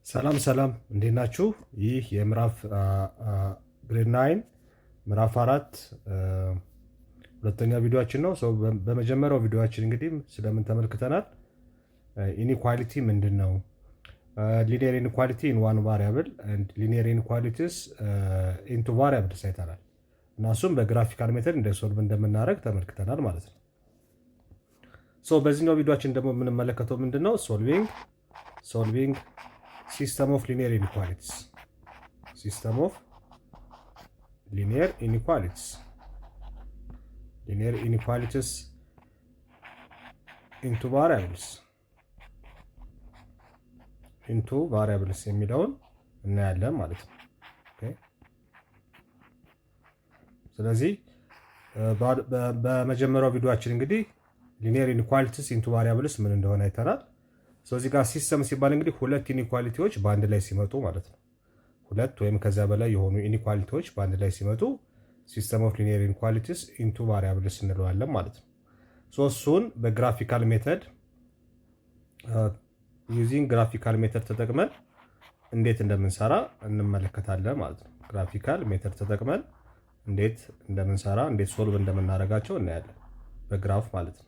ሰላም ሰላም እንዴት ናችሁ? ይህ የምዕራፍ ግሬድ 9 ምዕራፍ 4 ሁለተኛ ቪዲዮአችን ነው። በመጀመሪያው ቪዲዮአችን እንግዲህ ስለምን ተመልክተናል? ኢኒኳሊቲ ምንድን ነው? ሊኒየር ኢኒኳሊቲ ኢን ዋን ቫሪያብል ኤንድ ሊኒየር ኢኒኳሊቲስ ኢንቱ ቫሪያብልስ አይተናል እና እሱም በግራፊካል ሜተድ እንደ ሶልቭ እንደምናደርግ ተመልክተናል ማለት ነው። በዚህኛው ቪዲዮአችን ደግሞ የምንመለከተው ምንድን ነው? ሶልቪንግ system of linear inequalities into variables የሚለውን እናያለን ማለት ነው። ስለዚህ በመጀመሪያው ቪዲዮአችን እንግዲህ linear inequalities into variables ምን እንደሆነ አይተናል። እዚህ ጋር ሲስተም ሲባል እንግዲህ ሁለት ኢኒኳሊቲዎች በአንድ ላይ ሲመጡ ማለት ነው። ሁለት ወይም ከዚያ በላይ የሆኑ ኢኒኳሊቲዎች በአንድ ላይ ሲመጡ ሲስተም ኦፍ ሊኒየር ኢኒኳሊቲስ ኢንቱ ቫሪያብልስ እንለዋለን ማለት ነው። እሱን በግራፊካል ሜተድ ዩዚንግ ግራፊካል ሜተድ ተጠቅመን እንዴት እንደምንሰራ እንመለከታለን ማለት ነው። ግራፊካል ሜተድ ተጠቅመን እንዴት እንደምንሰራ እንዴት ሶልቭ እንደምናደርጋቸው እናያለን በግራፍ ማለት ነው።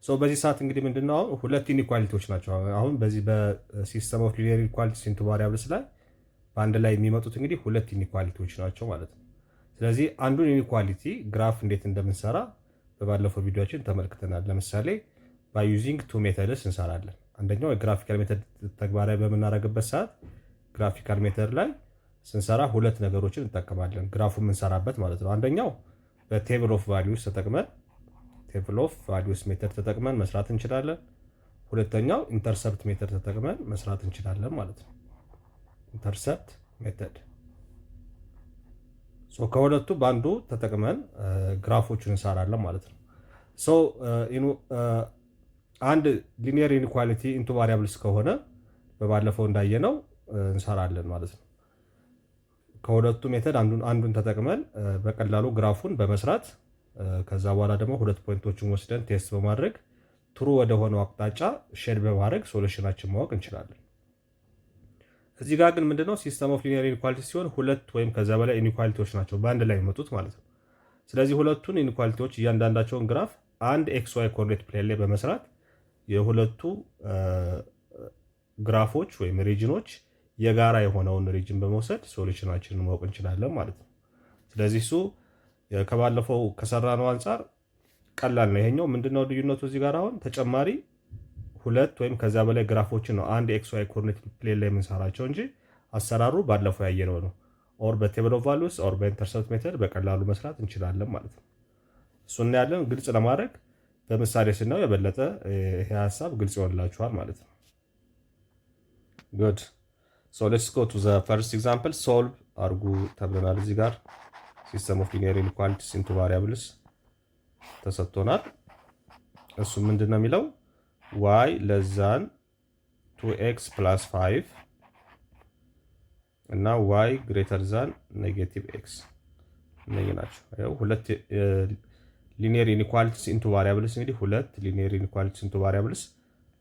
በዚህ ሰዓት እንግዲህ ምንድነው ሁለት ኢኒኳሊቲዎች ናቸው። አሁን በዚህ በሲስተም ኦፍ ሊኒየር ኢኒኳሊቲስ ኢንቱ ቫሪያብልስ ላይ በአንድ ላይ የሚመጡት እንግዲህ ሁለት ኢኒኳሊቲዎች ናቸው ማለት ነው። ስለዚህ አንዱን ኢኒኳሊቲ ግራፍ እንዴት እንደምንሰራ በባለፈው ቪዲዮአችን ተመልክተናል። ለምሳሌ ባይ ዩዚንግ ቱ ሜተድስ እንሰራለን። አንደኛው የግራፊካል ሜተድ ተግባራዊ በምናደርግበት ሰዓት ግራፊካል ሜተድ ላይ ስንሰራ ሁለት ነገሮችን እንጠቀማለን ግራፉ የምንሰራበት ማለት ነው። አንደኛው በቴብል ኦፍ ቫልዩስ ተጠቅመን ቴብል ኦፍ ቫልዩስ ሜተድ ተጠቅመን መስራት እንችላለን። ሁለተኛው ኢንተርሰፕት ሜተድ ተጠቅመን መስራት እንችላለን ማለት ነው። ኢንተርሰፕት ሜተድ ከሁለቱ በአንዱ ተጠቅመን ግራፎቹን እንሰራለን ማለት ነው። አንድ ሊኒየር ኢኒኳሊቲ ኢንቱ ቫሪያብልስ ከሆነ በባለፈው እንዳየነው እንሰራለን ማለት ነው። ከሁለቱ ሜተድ አንዱን ተጠቅመን በቀላሉ ግራፉን በመስራት ከዛ በኋላ ደግሞ ሁለት ፖይንቶችን ወስደን ቴስት በማድረግ ትሩ ወደ ሆነው አቅጣጫ ሼድ በማድረግ ሶሉሽናችን ማወቅ እንችላለን። እዚህ ጋር ግን ምንድነው ሲስተም ኦፍ ሊኒየር ኢኒኳሊቲ ሲሆን ሁለት ወይም ከዛ በላይ ኢኒኳሊቲዎች ናቸው በአንድ ላይ የሚመጡት ማለት ነው። ስለዚህ ሁለቱን ኢኒኳሊቲዎች እያንዳንዳቸውን ግራፍ አንድ ኤክስ ዋይ ኮኦርዲኔት ፕሌን ላይ በመስራት የሁለቱ ግራፎች ወይም ሪጅኖች የጋራ የሆነውን ሪጅን በመውሰድ ሶሉሽናችንን ማወቅ እንችላለን ማለት ነው። ስለዚህ እሱ ከባለፈው ከሰራነው አንፃር ቀላል ነው። ይሄኛው ምንድነው ልዩነቱ? እዚህ ጋር አሁን ተጨማሪ ሁለት ወይም ከዛ በላይ ግራፎችን ነው አንድ ኤክስ ዋይ ኮኦርዲኔት ፕሌን ላይ የምንሰራቸው እንጂ አሰራሩ ባለፈው ያየነው ነው። ኦር በቴብል ኦፍ ቫልዩስ ኦር በኢንተርሰፕት ሜተድ በቀላሉ መስራት እንችላለን ማለት ነው። እሱን እናያለን። ግልጽ ለማድረግ በምሳሌ ስናየው የበለጠ ይሄ ሀሳብ ግልጽ ይሆንላችኋል ማለት ነው። ጉድ ሌትስ ጎ ቱ ዘ ፈርስት ኤግዛምፕል። ሶልቭ አድርጉ ተብለናል። እዚህ ጋር ሲስተም ኦፍ ሊኒየር ኢኒኳሊቲስ ኢንቱ ቫሪያብልስ ተሰጥቶናል። እሱ ምንድን ነው የሚለው y ለዛን 2x + 5 እና y ግሬተር ዛን ኔጌቲቭ x እነዚህ ናቸው። ያው ሁለት ሊኒየር ኢኒኳሊቲስ ኢንቱ ቫሪያብልስ እንግዲህ ሁለት ሊኒየር ኢኒኳሊቲስ ኢንቱ ቫሪያብልስ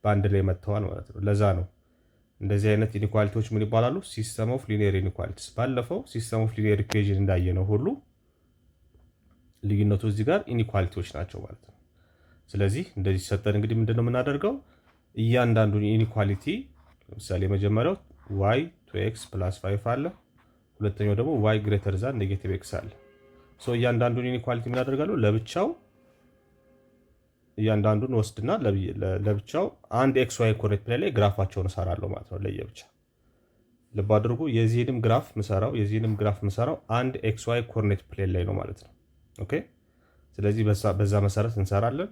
በአንድ ላይ መጥተዋል ማለት ነው። ለዛ ነው እንደዚህ አይነት ኢኒኳሊቲዎች ምን ይባላሉ? ሲስተም ኦፍ ሊኒየር ኢኒኳሊቲስ። ባለፈው ሲስተም ኦፍ ሊኒየር ኢኩዌሽን እንዳየነው ሁሉ ልዩነቱ እዚህ ጋር ኢኒኳሊቲዎች ናቸው ማለት ነው። ስለዚህ እንደዚህ ሰጠን እንግዲህ ምንድነው የምናደርገው? እያንዳንዱን ኢኒኳሊቲ ለምሳሌ መጀመሪያው y 2x + 5 አለ። ሁለተኛው ደግሞ y ግሬተር ዛን ኔጌቲቭ x አለ። እያንዳንዱን ኢኒኳሊቲ ምን አደርጋለሁ? ለብቻው እያንዳንዱን ወስድና ለብቻው አንድ ኤክስ ዋይ ኮኦርዲኔት ፕሌን ላይ ግራፋቸውን እሰራለሁ ማለት ነው ለየብቻ። ልብ አድርጉ፣ የዚህንም ግራፍ ምሰራው አንድ ኤክስ ዋይ ኮኦርዲኔት ፕሌን ላይ ነው ማለት ነው። ኦኬ፣ ስለዚህ በዛ መሰረት እንሰራለን።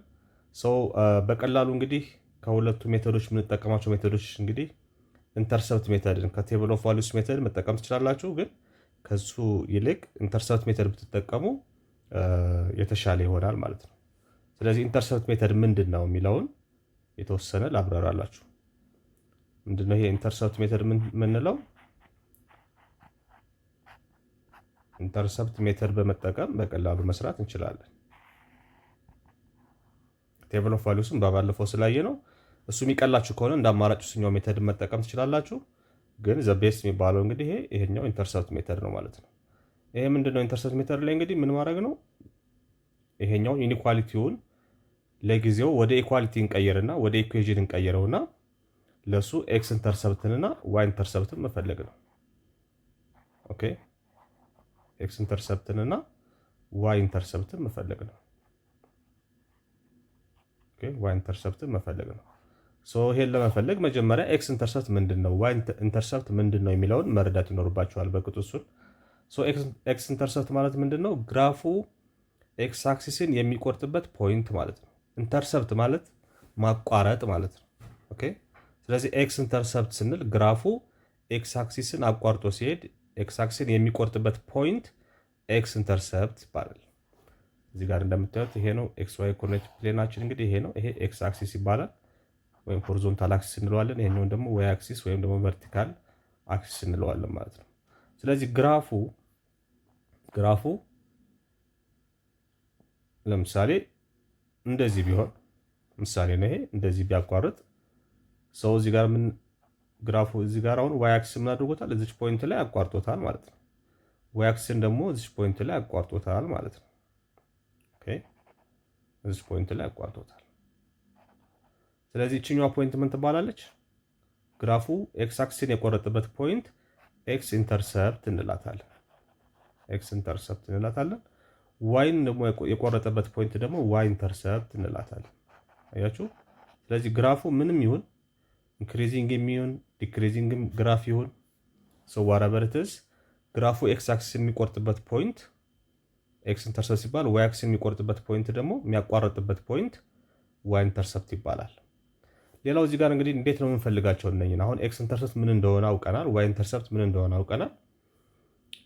በቀላሉ እንግዲህ ከሁለቱ ሜተዶች የምንጠቀማቸው ሜተዶች እንግዲህ ኢንተርሰፕት ሜተድን ከቴብል ኦፍ ቫልዩስ ሜተድ መጠቀም ትችላላችሁ፣ ግን ከሱ ይልቅ ኢንተርሰፕት ሜተድ ብትጠቀሙ የተሻለ ይሆናል ማለት ነው። ስለዚህ ኢንተርሰፕት ሜተድ ምንድን ነው የሚለውን የተወሰነ ላብራራላችሁ። ምንድነው ይሄ ኢንተርሰፕት ሜተድ የምንለው? ኢንተርሰፕት ሜተድ በመጠቀም በቀላሉ መስራት እንችላለን። ቴብል ኦፍ ቫልዩስን ባለፈው ስላየ ነው። እሱ የሚቀላችሁ ከሆነ እንደ አማራጭ እሱኛው ሜተድ መጠቀም ትችላላችሁ። ግን ዘ ቤስት የሚባለው እንግዲህ ይሄኛው ኢንተርሰፕት ሜተድ ነው ማለት ነው። ይሄ ምንድነው? ኢንተርሰፕት ሜተድ ላይ እንግዲህ ምን ማድረግ ነው? ይሄኛው ኢኒኳሊቲውን ለጊዜው ወደ ኢኳሊቲ እንቀይርና ወደ ኢኩዌዥን እንቀይረውና ለሱ ኤክስ ኢንተርሰፕትንና ዋይ ኢንተርሰፕትን መፈለግ ነው። ኦኬ ኤክስ ኢንተርሰፕትንና ዋይ ኢንተርሰፕትን መፈለግ ነው። ኦኬ ዋይ ኢንተርሰፕትን መፈለግ ነው። ሶ ይሄን ለመፈለግ መጀመሪያ ኤክስ ኢንተርሰፕት ምንድነው፣ ዋይ ኢንተርሰፕት ምንድነው የሚለውን መረዳት ይኖርባችኋል በቅጡ እሱን። ሶ ኤክስ ኢንተርሰፕት ማለት ምንድነው? ግራፉ ኤክስ አክሲስን የሚቆርጥበት ፖይንት ማለት ነው። ኢንተርሰፕት ማለት ማቋረጥ ማለት ነው። ኦኬ ስለዚህ ኤክስ ኢንተርሰፕት ስንል ግራፉ ኤክስ አክሲስን አቋርጦ ሲሄድ ኤክስ አክሲስን የሚቆርጥበት ፖይንት ኤክስ ኢንተርሰፕት ይባላል። እዚህ ጋር እንደምታዩት ይሄ ነው ኤክስ ዋይ ኮኦርዲኔት ፕሌናችን እንግዲህ ይሄ ነው። ይሄ ኤክስ አክሲስ ይባላል ወይም ሆሪዞንታል አክሲስ እንለዋለን። ይሄኛውን ደግሞ ዋይ አክሲስ ወይም ደግሞ ቨርቲካል አክሲስ እንለዋለን ማለት ነው። ስለዚህ ግራፉ ለምሳሌ እንደዚህ ቢሆን ምሳሌ ነው። ይሄ እንደዚህ ቢያቋርጥ ሰው እዚህ ጋር ምን ግራፉ እዚህ ጋር አሁን ዋይ አክሲስ ምን አድርጎታል? እዚች ፖይንት ላይ አቋርጦታል ማለት ነው። ዋይ አክሲስን ደግሞ እዚች ፖይንት ላይ አቋርጦታል ማለት ነው። ኦኬ እዚች ፖይንት ላይ አቋርጦታል። ስለዚህ እቺኛዋ ፖይንት ምን ትባላለች? ግራፉ ኤክስ አክሲስን የቆረጠበት ፖይንት ኤክስ ኢንተርሰፕት እንላታለን። ኤክስ ኢንተርሰፕት እንላታለን። ዋይን ደግሞ የቆረጠበት ፖይንት ደግሞ ዋይ ኢንተርሰፕት እንላታለን። አያችሁ? ስለዚህ ግራፉ ምንም ይሁን ኢንክሪዚንግ የሚሆን ዲክሪዚንግ ግራፍ ይሁን ሶ ዋትኤቨር ኢት ኢዝ ግራፉ ኤክስ አክሲስ የሚቆርጥበት ፖይንት ኤክስ ኢንተርሰፕት ሲባል፣ ዋይ አክሲስ የሚቆርጥበት ፖይንት ደግሞ የሚያቋርጥበት ፖይንት ዋይ ኢንተርሰፕት ይባላል። ሌላው እዚህ ጋር እንግዲህ እንዴት ነው የምንፈልጋቸው እነኝን? አሁን ኤክስ ኢንተርሰፕት ምን እንደሆነ አውቀናል። ዋይ ኢንተርሰፕት ምን እንደሆነ አውቀናል።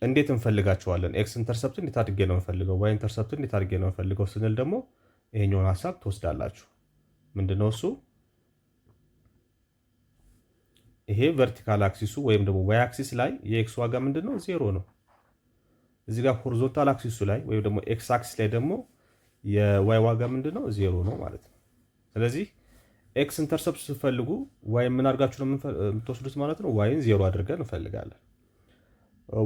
እንዴት እንፈልጋቸዋለን? ኤክስ ኢንተርሰፕት እንዴት አድርጌ ነው የምፈልገው፣ ዋይ ኢንተርሰፕት እንዴት አድርጌ ነው የምፈልገው ስንል ደግሞ ይሄኛውን ሐሳብ ትወስዳላችሁ። ምንድነው እሱ? ይሄ ቨርቲካል አክሲሱ ወይም ደግሞ ዋይ አክሲስ ላይ የኤክስ ዋጋ ምንድነው? ዜሮ ነው። እዚህ ጋር ሆሪዞንታል አክሲሱ ላይ ወይም ደግሞ ኤክስ አክሲስ ላይ ደግሞ የዋይ ዋጋ ምንድነው? ዜሮ ነው ማለት ነው። ስለዚህ ኤክስ ኢንተርሰፕት ስትፈልጉ ዋይ ምን አድርጋችሁ ነው የምትወስዱት ማለት ነው? ዋይን ዜሮ አድርገን እንፈልጋለን።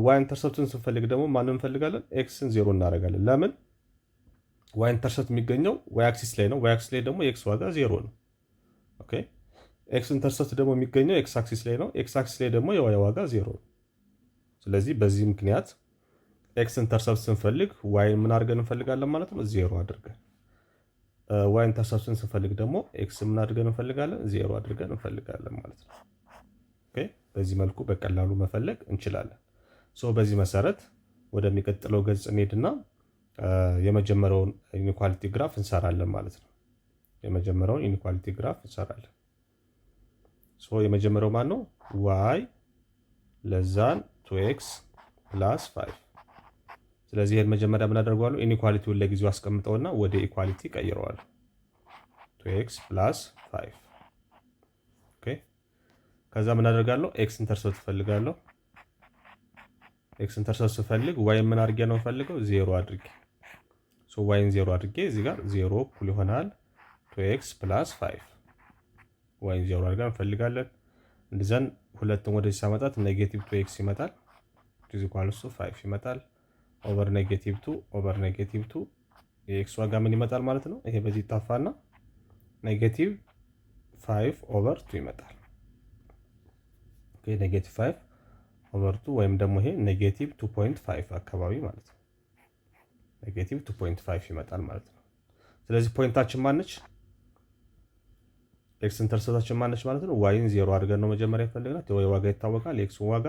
ዋይ ኢንተርሰፕትን ስንፈልግ ደግሞ ማንን እንፈልጋለን? ኤክስን ዜሮ እናደርጋለን። ለምን? ዋይ ኢንተርሰፕት የሚገኘው ዋይ አክሲስ ላይ ነው። ዋይ አክሲስ ላይ ደግሞ የኤክስ ዋጋ ዜሮ ነው። ኦኬ ኤክስ ኢንተርሰፕት ደግሞ የሚገኘው ኤክስ አክሲስ ላይ ነው። ኤክስ አክሲስ ላይ ደግሞ የዋይ ዋጋ ዜሮ ነው። ስለዚህ በዚህ ምክንያት ኤክስ ኢንተርሰፕት ስንፈልግ ዋይ ምን አድርገን እንፈልጋለን ማለት ነው? ዜሮ አድርገን። ዋይ ኢንተርሰፕትን ስንፈልግ ደግሞ ኤክስ ምን አድርገን እንፈልጋለን? ዜሮ አድርገን እንፈልጋለን ማለት ነው። ኦኬ በዚህ መልኩ በቀላሉ መፈለግ እንችላለን። ሶ በዚህ መሰረት ወደሚቀጥለው ገጽ እንሄድና የመጀመሪያውን ኢኒኳሊቲ ግራፍ እንሰራለን ማለት ነው። የመጀመሪያውን ኢኒኳሊቲ ግራፍ እንሰራለን። ሶ የመጀመሪያው ማን ነው? ዋይ ለዛን 2x + 5። ስለዚህ ይሄን መጀመሪያ ምን አደርገዋለሁ? ኢኒኳሊቲውን ለጊዜው አስቀምጠውና ወደ ኢኳሊቲ ቀይረዋለሁ። 2x + 5 ኦኬ። ከዛ ምን አደርጋለሁ? ኤክስ ኢንተርሰፕት እፈልጋለሁ። ኤክስ ኢንተርሰፕት ስፈልግ ዋይ ምን አድርጌ ነው ፈልገው? ዜሮ አድርጌ። ሶ ዋይን ዜሮ አድርጌ እዚህ ጋር ዜሮ እኩል ይሆናል 2x + 5 ዋይን ዜሮ አድርገን እንፈልጋለን። እንደዛን ሁለቱን ወደዚህ ሳመጣት ኔጌቲቭ 2x ይመጣል። እዚህ ኳል እሱ 5 ይመጣል። ኦቨር ኔጌቲቭ 2 ኦቨር ኔጌቲቭ 2 የኤክስ ዋጋ ምን ይመጣል ማለት ነው? ይሄ በዚህ ይጣፋና ኔጌቲቭ 5 ኦቨር 2 ይመጣል። ኦኬ ኔጌቲቭ 5 ኦቨር 2 ወይም ደግሞ ይሄ ኔጌቲቭ 2.5 አካባቢ ማለት ነው። ኔጌቲቭ 2.5 ይመጣል ማለት ነው። ስለዚህ ፖይንታችን ማነች? ኤክስ ኢንተርሰፕታችን ማነች ማለት ነው? ዋይን ዜሮ አድርገን ነው መጀመሪያ የፈለግናት። የዋይ ዋጋ ይታወቃል። የኤክስ ዋጋ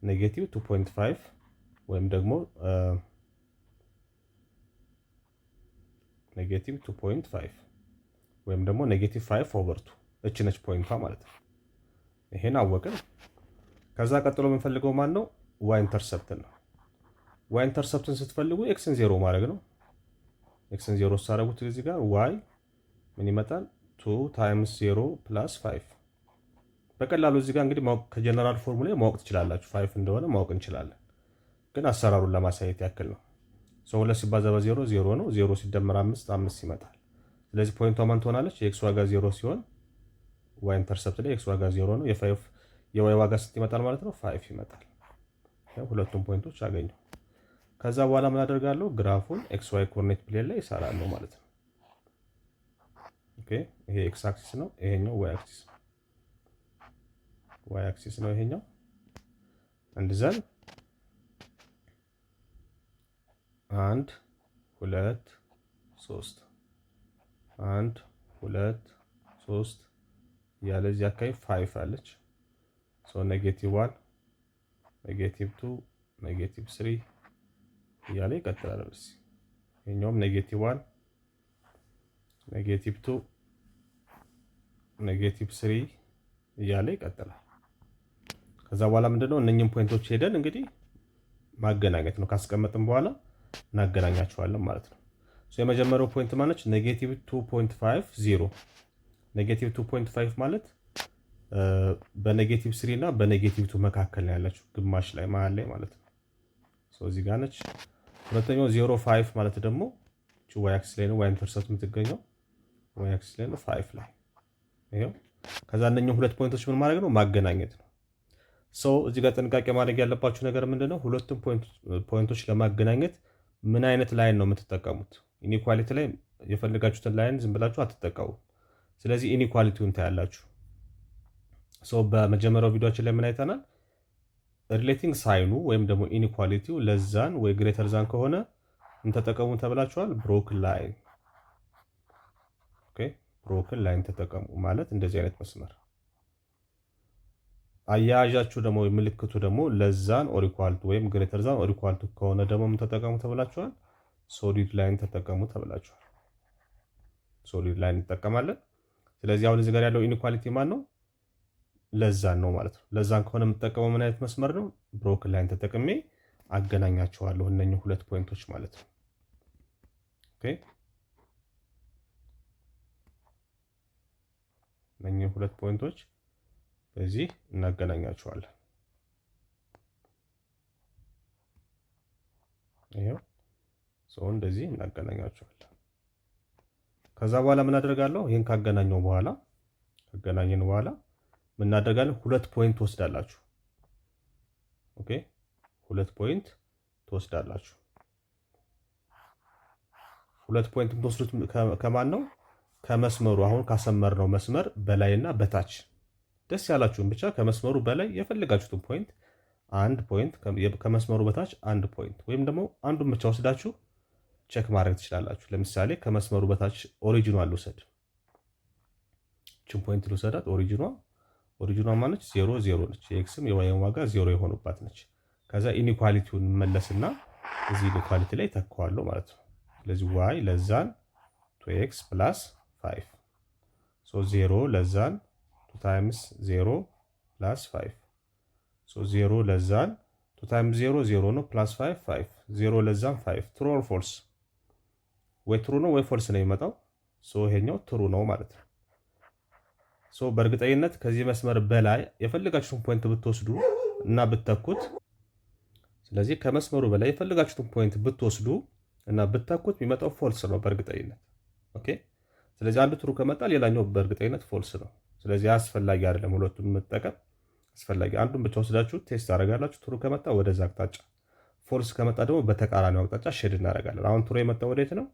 ኔጌቲቭ 2.5 ወይም ደግሞ ኔጌቲቭ 2.5 ወይም ደግሞ ኔጌቲቭ 5 ኦቨር 2 እቺ ነች ፖይንቷ ማለት ነው። ይሄን አወቅን። ከዛ ቀጥሎ የምንፈልገው ማን ነው? ዋይ ኢንተርሰፕትን ነው። ዋይ ኢንተርሰፕትን ስትፈልጉ ኤክስን ዜሮ ማድረግ ነው። ኤክስን ዜሮ ሳደርጉት እዚህ ጋር ዋይ ምን ይመጣል? 2 ታይምስ 0 ፕላስ 5። በቀላሉ እዚህ ጋር እንግዲህ ከጀነራል ፎርሙላ ማወቅ ትችላላችሁ። 5 እንደሆነ ማወቅ እንችላለን፣ ግን አሰራሩን ለማሳየት ያክል ነው። ሰው 2 ሲባዛ በ0 0 ነው። 0 ሲደመር 5 5 ይመጣል። ስለዚህ ፖይንቷ ማን ትሆናለች? የኤክስ ዋጋ 0 ሲሆን ዋይ ኢንተርሰፕት ላይ ኤክስ ዋጋ 0 ነው። የዋይ ዋጋ ስንት ይመጣል ማለት ነው? 5 ይመጣል። ሁለቱም ፖይንቶች አገኘው። ከዛ በኋላ ምን አደርጋለሁ? ግራፉን ኤክስ ዋይ ኮኦርዲኔት ፕሌን ላይ እሰራለሁ ማለት ነው። ኦኬ ይሄ ኤክስ አክሲስ ነው፣ ይሄኛው ዋይ አክሲስ ነው። ዋይ አክሲስ ነው ይሄኛው። እንደዛን 1 2 3 1 2 3 ያለ እዚህ አካባቢ 5 አለች። ሶ -1 -2 -3 እያለ ይቀጥላል። በዚህ ይሄኛውም -1 -2 -3 እያለ ይቀጥላል። ከዛ በኋላ ምንድነው እነኚህን ፖይንቶች ሄደን እንግዲህ ማገናኘት ነው። ካስቀመጥን በኋላ እናገናኛቸዋለን ማለት ነው። ሶ የመጀመሪያው ፖይንት ማለት -2.50 -2.5 ማለት በ-3 እና በ-2 መካከል ነው ያለችው፣ ግማሽ ላይ መሃል ላይ ማለት ነው። ሶ እዚህ ጋር ነች። ሁለተኛው 0.5 ማለት ደግሞ ዋይ አክሲስ ላይ ነው፣ ዋይ ኢንተርሰፕት የምትገኘው ዋይ አክሲስ ላይ ነው 5 ላይ ይሄው። ከዛ እነኚህ ሁለት ፖይንቶች ምን ማድረግ ነው? ማገናኘት ነው። ሶ እዚህ ጋር ጥንቃቄ ማድረግ ያለባችሁ ነገር ምንድነው? ሁለቱም ፖይንቶች ለማገናኘት ምን አይነት ላይን ነው የምትጠቀሙት? ኢኒኳሊቲ ላይ የፈለጋችሁትን ላይን ዝም ብላችሁ አትጠቀሙ። ስለዚህ ኢኒኳሊቲውን ታያላችሁ። ሶ በመጀመሪያው ቪዲዮአችን ላይ ምን አይተናል? ሪሌቲንግ ሳይኑ ወይም ደግሞ ኢኒኳሊቲው ለዛን ወይ ግሬተር ዛን ከሆነ እንተጠቀሙ ተብላችኋል። ብሮክን ላይን ኦኬ፣ ብሮክን ላይን ተጠቀሙ ማለት እንደዚህ አይነት መስመር። አያያዣችሁ ደግሞ ምልክቱ ደግሞ ለዛን ኦር ኢኳል ቱ ወይም ግሬተር ዛን ኦር ኢኳል ቱ ከሆነ ደግሞ ምን ተጠቀሙ ተብላችኋል? ሶሊድ ላይን ተጠቀሙ ተብላችኋል። ሶሊድ ላይን እንጠቀማለን። ስለዚህ አሁን እዚህ ጋር ያለው ኢኒኳሊቲ ማን ነው? ለዛን ነው ማለት ነው። ለዛን ከሆነ የምጠቀመው ምን አይነት መስመር ነው? ብሮክን ላይን ተጠቅሜ አገናኛቸዋለሁ እነኚህ ሁለት ፖይንቶች ማለት ነው። ኦኬ እነኚህ ሁለት ፖይንቶች በዚህ እናገናኛቸዋለን። ይሄው ሰው እንደዚህ እናገናኛቸዋለን። ከዛ በኋላ ምን አደርጋለሁ? ይሄን ካገናኘው በኋላ ካገናኘን በኋላ ምን እናደርጋለን? ሁለት ፖይንት ትወስዳላችሁ። ኦኬ ሁለት ፖይንት ትወስዳላችሁ። ሁለት ፖይንት የምትወስዱት ከማን ነው? ከመስመሩ አሁን ካሰመርነው መስመር በላይና በታች ደስ ያላችሁን ብቻ ከመስመሩ በላይ የፈለጋችሁትን ፖይንት አንድ ፖይንት፣ ከመስመሩ በታች አንድ ፖይንት፣ ወይም ደግሞ አንዱን ብቻ ወስዳችሁ ቼክ ማድረግ ትችላላችሁ። ለምሳሌ ከመስመሩ በታች ኦሪጂኗን ልውሰድ። ችን ፖይንት ልውሰዳት። ኦሪጂኗ ማነች? 0 0 ነች። የኤክስም የዋይም ዋጋ 0 የሆኑባት ነች። ከዛ ኢኒኳሊቲውን መለስና እዚህ ኢኒኳሊቲ ላይ ተካዋለሁ ማለት ነው። ስለዚህ ዋይ ለዛን 2x + 5 ሶ 0 ለዛን 2 ታይምስ 0 + 5 ሶ 0 ለዛን 2 ታይምስ 0 0 ነው + 5 5 0 ለዛን 5 ትሩ ኦር ፎልስ? ወይ ትሩ ነው ወይ ፎልስ ነው የሚመጣው። ሶ ይሄኛው ትሩ ነው ማለት ነው። ሶ በእርግጠኝነት ከዚህ መስመር በላይ የፈለጋችሁትን ፖይንት ብትወስዱ እና ብትተኩት፣ ስለዚህ ከመስመሩ በላይ የፈለጋችሁትን ፖይንት ብትወስዱ እና ብትተኩት የሚመጣው ፎልስ ነው በእርግጠኝነት። ኦኬ ስለዚህ አንዱ ትሩ ከመጣ ሌላኛው በእርግጠኝነት ፎልስ ነው። ስለዚህ አስፈላጊ አይደለም ሁለቱን መጠቀም አስፈላጊ። አንዱን ብቻ ወስዳችሁ ቴስት ታደርጋላችሁ። ትሩ ከመጣ ወደዛ አቅጣጫ፣ ፎልስ ከመጣ ደግሞ በተቃራኒው አቅጣጫ ሼድ እናደርጋለን። አሁን ትሩ የመጣው ወዴት ነው?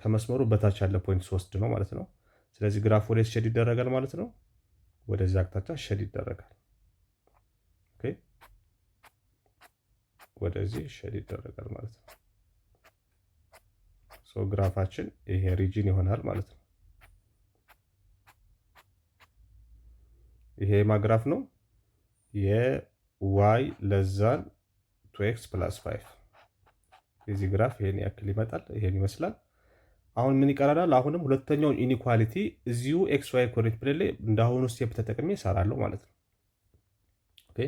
ከመስመሩ በታች ያለ ፖይንት 3 ነው ማለት ነው። ስለዚህ ግራፍ ወዴት ሼድ ይደረጋል ማለት ነው? ወደዛ አቅጣጫ ሼድ ይደረጋል። ኦኬ ወደዚህ ሼድ ይደረጋል ማለት ነው። ሶ ግራፋችን ይሄ ሪጅን ይሆናል ማለት ነው። ይሄ ማግራፍ ነው የዋይ ለዛን 2x + 5 የዚህ ግራፍ ይሄን ያክል ይመጣል። ይሄን ይመስላል። አሁን ምን ይቀራል? አሁንም ሁለተኛውን ኢኒኳሊቲ እዚሁ ኤክስ ዋይ ኮኦርዲኔት ፕሌን ላይ እንዳሁኑ ስቴፕ ተጠቅሜ እሰራለሁ ማለት ነው። ኦኬ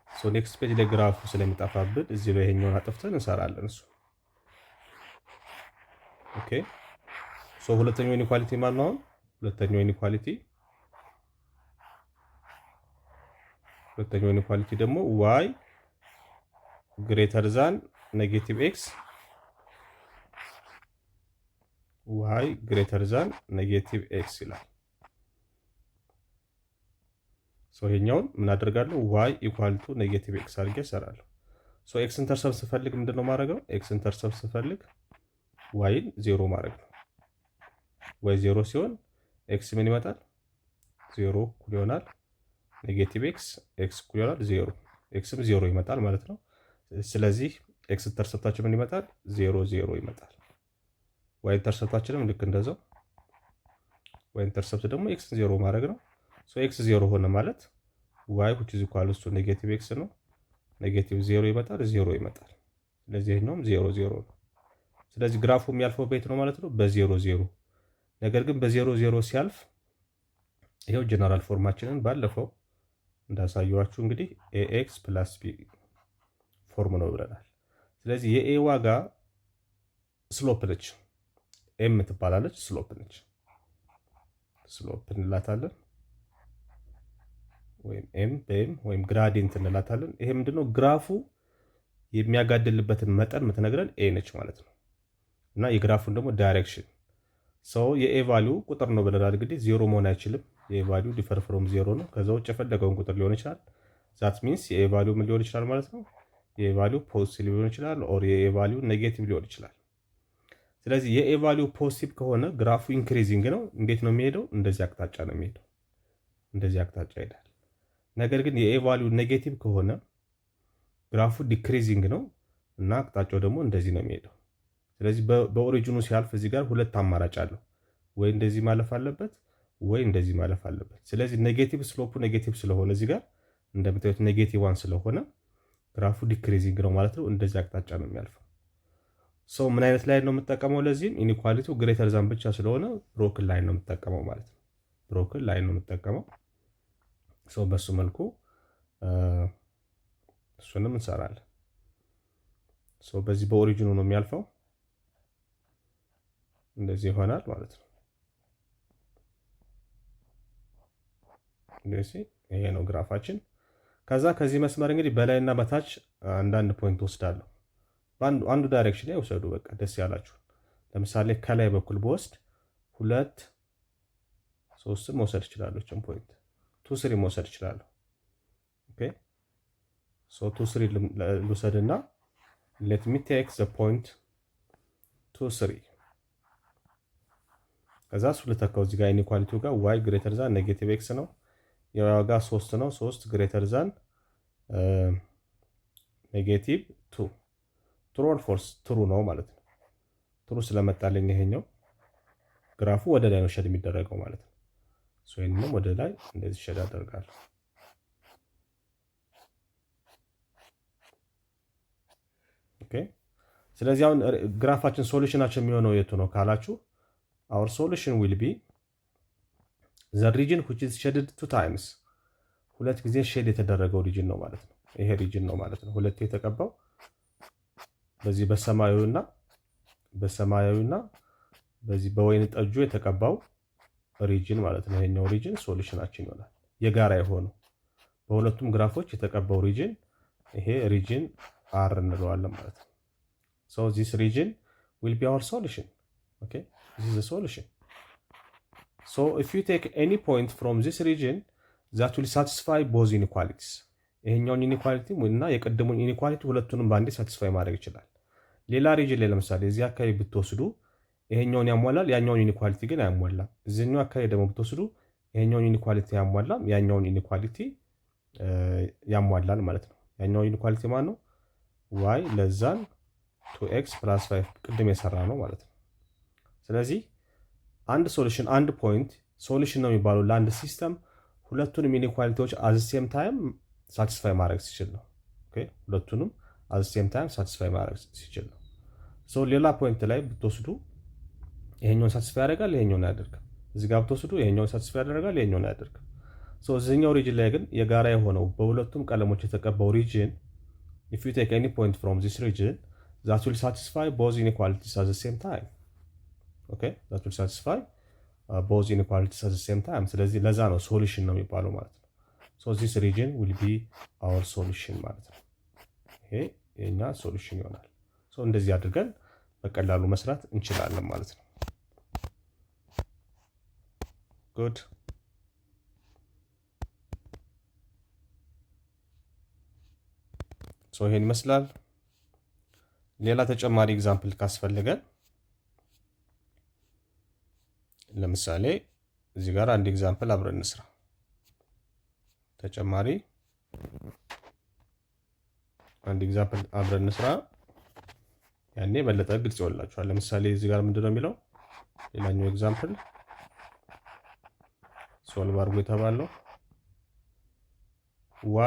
ሶ ኔክስት ፔጅ ላይ ግራፉ ስለሚጠፋብን እዚህ ላይ ይሄኛውን አጥፍተን እንሰራለን እሱ። ኦኬ ሶ ሁለተኛው ኢኒኳሊቲ ማን ነው? ሁለተኛው ኢኒኳሊቲ ደግሞ ዋይ ግሬተር ዛን -x y ግሬተር ዛን -x ይላል። ይሄኛውን ምን አደርጋለሁ? y = ኔጌቲቭ x አድርጌ እሰራለሁ። ኤክስ ኢንተርሰፕት ስፈልግ ምንድነው ማድረገው? ኤክስ ኢንተርሰፕት ስፈልግ ዋይን 0 ማድረግ ነው። y 0 ሲሆን ኤክስ ምን ይመጣል? 0 እኩል ይሆናል ኔጌቲቭ x እኩል ይሆናል 0። ኤክስም 0 ይመጣል ማለት ነው። ስለዚህ ኤክስ ኢንተርሰፕታችን ምን ይመጣል? 0 0 ይመጣል። ዋይ ኢንተርሰፕታችንም ልክ እንደዛው ዋይ ኢንተርሰፕት ደግሞ ኤክስ 0 ማድረግ ነው። ኤክስ 0 ሆነ ማለት ዋይ = ኔጌቲቭ ኤክስ ነው። ኔጌቲቭ 0 ይመጣል 0 ይመጣል። ስለዚህ ይሄኛውም 0 0 ነው። ስለዚህ ግራፉ የሚያልፈው ቤት ነው ማለት ነው በ0 0። ነገር ግን በ0 0 ሲያልፍ ይሄው ጀነራል ፎርማችንን ባለፈው እንዳሳየዋችሁ እንግዲህ ax + b ፎርም ነው ብለናል። ስለዚህ የኤ ዋጋ ስሎፕ ነች፣ ኤም ትባላለች፣ ስሎፕ ነች። ስሎፕ እንላታለን ወይም ኤም በኤም ወይም ግራዲየንት እንላታለን። ይሄ ምንድነው? ግራፉ የሚያጋድልበትን መጠን የምትነግረን ኤ ነች ማለት ነው። እና የግራፉን ደግሞ ዳይሬክሽን የኤ ቫልዩ ቁጥር ነው ብለናል። እንግዲህ 0 መሆን አይችልም። የኤ ቫልዩ ዲፈር ፍሮም 0 ነው። ከዛ ውጭ የፈለገውን ቁጥር ሊሆን ይችላል። ዛት ሚንስ የኤ ቫልዩ ምን ሊሆን ይችላል ማለት ነው? የኤ ቫልዩ ፖዚቲቭ ሊሆን ይችላል ኦር የኤ ቫልዩ ኔጌቲቭ ሊሆን ይችላል። ስለዚህ የኤ ቫልዩ ፖዚቲቭ ከሆነ ግራፉ ኢንክሪዚንግ ነው። እንዴት ነው የሚሄደው? እንደዚህ አቅጣጫ ነው የሚሄደው። እንደዚህ አቅጣጫ ይሄዳል። ነገር ግን የኤ ቫልዩ ኔጌቲቭ ከሆነ ግራፉ ዲክሪዚንግ ነው እና አቅጣጫው ደግሞ እንደዚህ ነው የሚሄደው። ስለዚህ በኦሪጂኑ ሲያልፍ እዚህ ጋር ሁለት አማራጭ አለው። ወይ እንደዚህ ማለፍ አለበት ወይ እንደዚህ ማለፍ አለበት። ስለዚህ ኔጌቲቭ ስሎፑ ኔጌቲቭ ስለሆነ እዚህ ጋር እንደምታዩት ኔጌቲቭ 1 ስለሆነ ግራፉ ዲክሪዚንግ ነው ማለት ነው። እንደዚህ አቅጣጫ ነው የሚያልፈው። ምን አይነት ላይን ነው የምጠቀመው? ለዚህም ኢኒኳሊቲው ግሬተር ዛን ብቻ ስለሆነ ብሮክን ላይን ነው የምጠቀመው ማለት ነው። ብሮክን ላይን ነው የምጠቀመው። በሱ መልኩ እሱንም እንሰራለን። በዚህ በኦሪጂኑ ነው የሚያልፈው። እንደዚህ ይሆናል ማለት ነው። እንደዚህ ይሄ ነው ግራፋችን። ከዛ ከዚህ መስመር እንግዲህ በላይና በታች አንዳንድ ፖይንት ወስዳለሁ። አንዱ ዳይሬክሽን ላይ ወሰዱ። በቃ ደስ ያላችሁ። ለምሳሌ ከላይ በኩል በወስድ 2 3 መውሰድ እችላለሁ። ችን ፖይንት 2 3 መውሰድ እችላለሁ። ኦኬ 2 3 ልውሰድና let me take the point 2 3 ከዛ ልተካው እዚህ ጋር ኢኒኳሊቲው ጋር y ግሬተር ዛን ኔጌቲቭ x ነው። የዋጋ 3 ነው። 3 ግሬተር ዛን ኔጌቲቭ 2 ትሩ ኦር ፎልስ? ትሩ ነው ማለት ነው። ትሩ ስለመጣልኝ ይሄኛው ግራፉ ወደ ላይ ነው ሸድ የሚደረገው ማለት ነው። ይሄንንም ወደ ላይ እንደዚህ ሸድ አደርጋለሁ። ኦኬ ስለዚህ አሁን ግራፋችን ሶሉሽናችን የሚሆነው የቱ ነው ካላችሁ our solution will be the region which is shaded 2 times። ሁለት ጊዜ ሼድ የተደረገው ሪጅን ነው ማለት ነው። ይሄ ሪጅን ነው ማለት ነው። ሁለት የተቀባው በዚህ በሰማያዊና በዚህ በወይን ጠጁ የተቀባው ሪጅን ማለት ነው። ይሄኛው ሪጅን ሶሉሽናችን ይሆናል። የጋራ የሆነው በሁለቱም ግራፎች የተቀባው ሪጅን ይሄ ሪጅን R እንለዋለን ማለት ነው። this region will be our solution. Okay, this is the solution. If you take any point from this region that will satisfy both inequalities, ይሄኛውን ኢኒኳሊቲ እና የቀደሙን ኢኒኳሊቲ ሁለቱንም ባንዴ ሳቲስፋይ ማድረግ ይችላል። ሌላ ሪጅን ላይ ለምሳሌ እዚህ አካባቢ ብትወስዱ ይሄኛውን ያሟላል፣ ያኛውን ኢኒኳሊቲ ግን አያሟላም። እዚህኛው አካባቢ ደግሞ ብትወስዱ ይሄኛውን ኢኒኳሊቲ ያሟላም፣ ያኛውን ኢኒኳሊቲ ያሟላል ማለት ነው። ያኛው ኢኒኳሊቲ ማን ነው? y ለዛን 2x + 5 ቅድም የሰራ ነው ማለት ነው። ስለዚህ አንድ ሶሉሽን አንድ ፖይንት ሶሉሽን ነው የሚባለው ለአንድ ሲስተም ሁለቱንም ኢኒኳሊቲዎች አት ዘ ሴም ታይም ሳቲስፋይ ማድረግ ሲችል ነው። ኦኬ ሁለቱንም አት ዘ ሴም ታይም ሳቲስፋይ ማድረግ ሲችል ነው። ሌላ ፖይንት ላይ ብትወስዱ ይሄኛውን ሳቲስፋይ ያደርጋል፣ ይሄኛውን አያደርግም። እዚህ ጋር ብትወስዱ ይሄኛውን ሳቲስፋይ ያደርጋል፣ ይሄኛውን አያደርግም። እዚህኛው ሪጅን ላይ ግን የጋራ የሆነው በሁለቱም ቀለሞች የተቀባው ሪጅን if you take any point from this region that will satisfy both inequalities at the same time. Okay, that will satisfy both inequalities at the same time. ስለዚህ ለዛ ነው ሶሉሽን ነው የሚባለው ማለት ነው። this region will be our solution ማለት ነው። ይሄ የኛ ሶሉሽን ይሆናል። እንደዚህ አድርገን በቀላሉ መስራት እንችላለን ማለት ነው። ጉድ ይሄን ይመስላል። ሌላ ተጨማሪ ኤግዛምፕል ካስፈልገን ለምሳሌ እዚህ ጋር አንድ ኤግዛምፕል አብረን እንስራ። ተጨማሪ አንድ ኤግዛምፕል አብረን እንስራ። ያኔ በለጠ ግልጽ ይወላችኋል። ለምሳሌ እዚህ ጋር ምንድነው የሚለው? ሌላኛው ኤግዛምፕል ሶልቭ አድርጎ የተባለው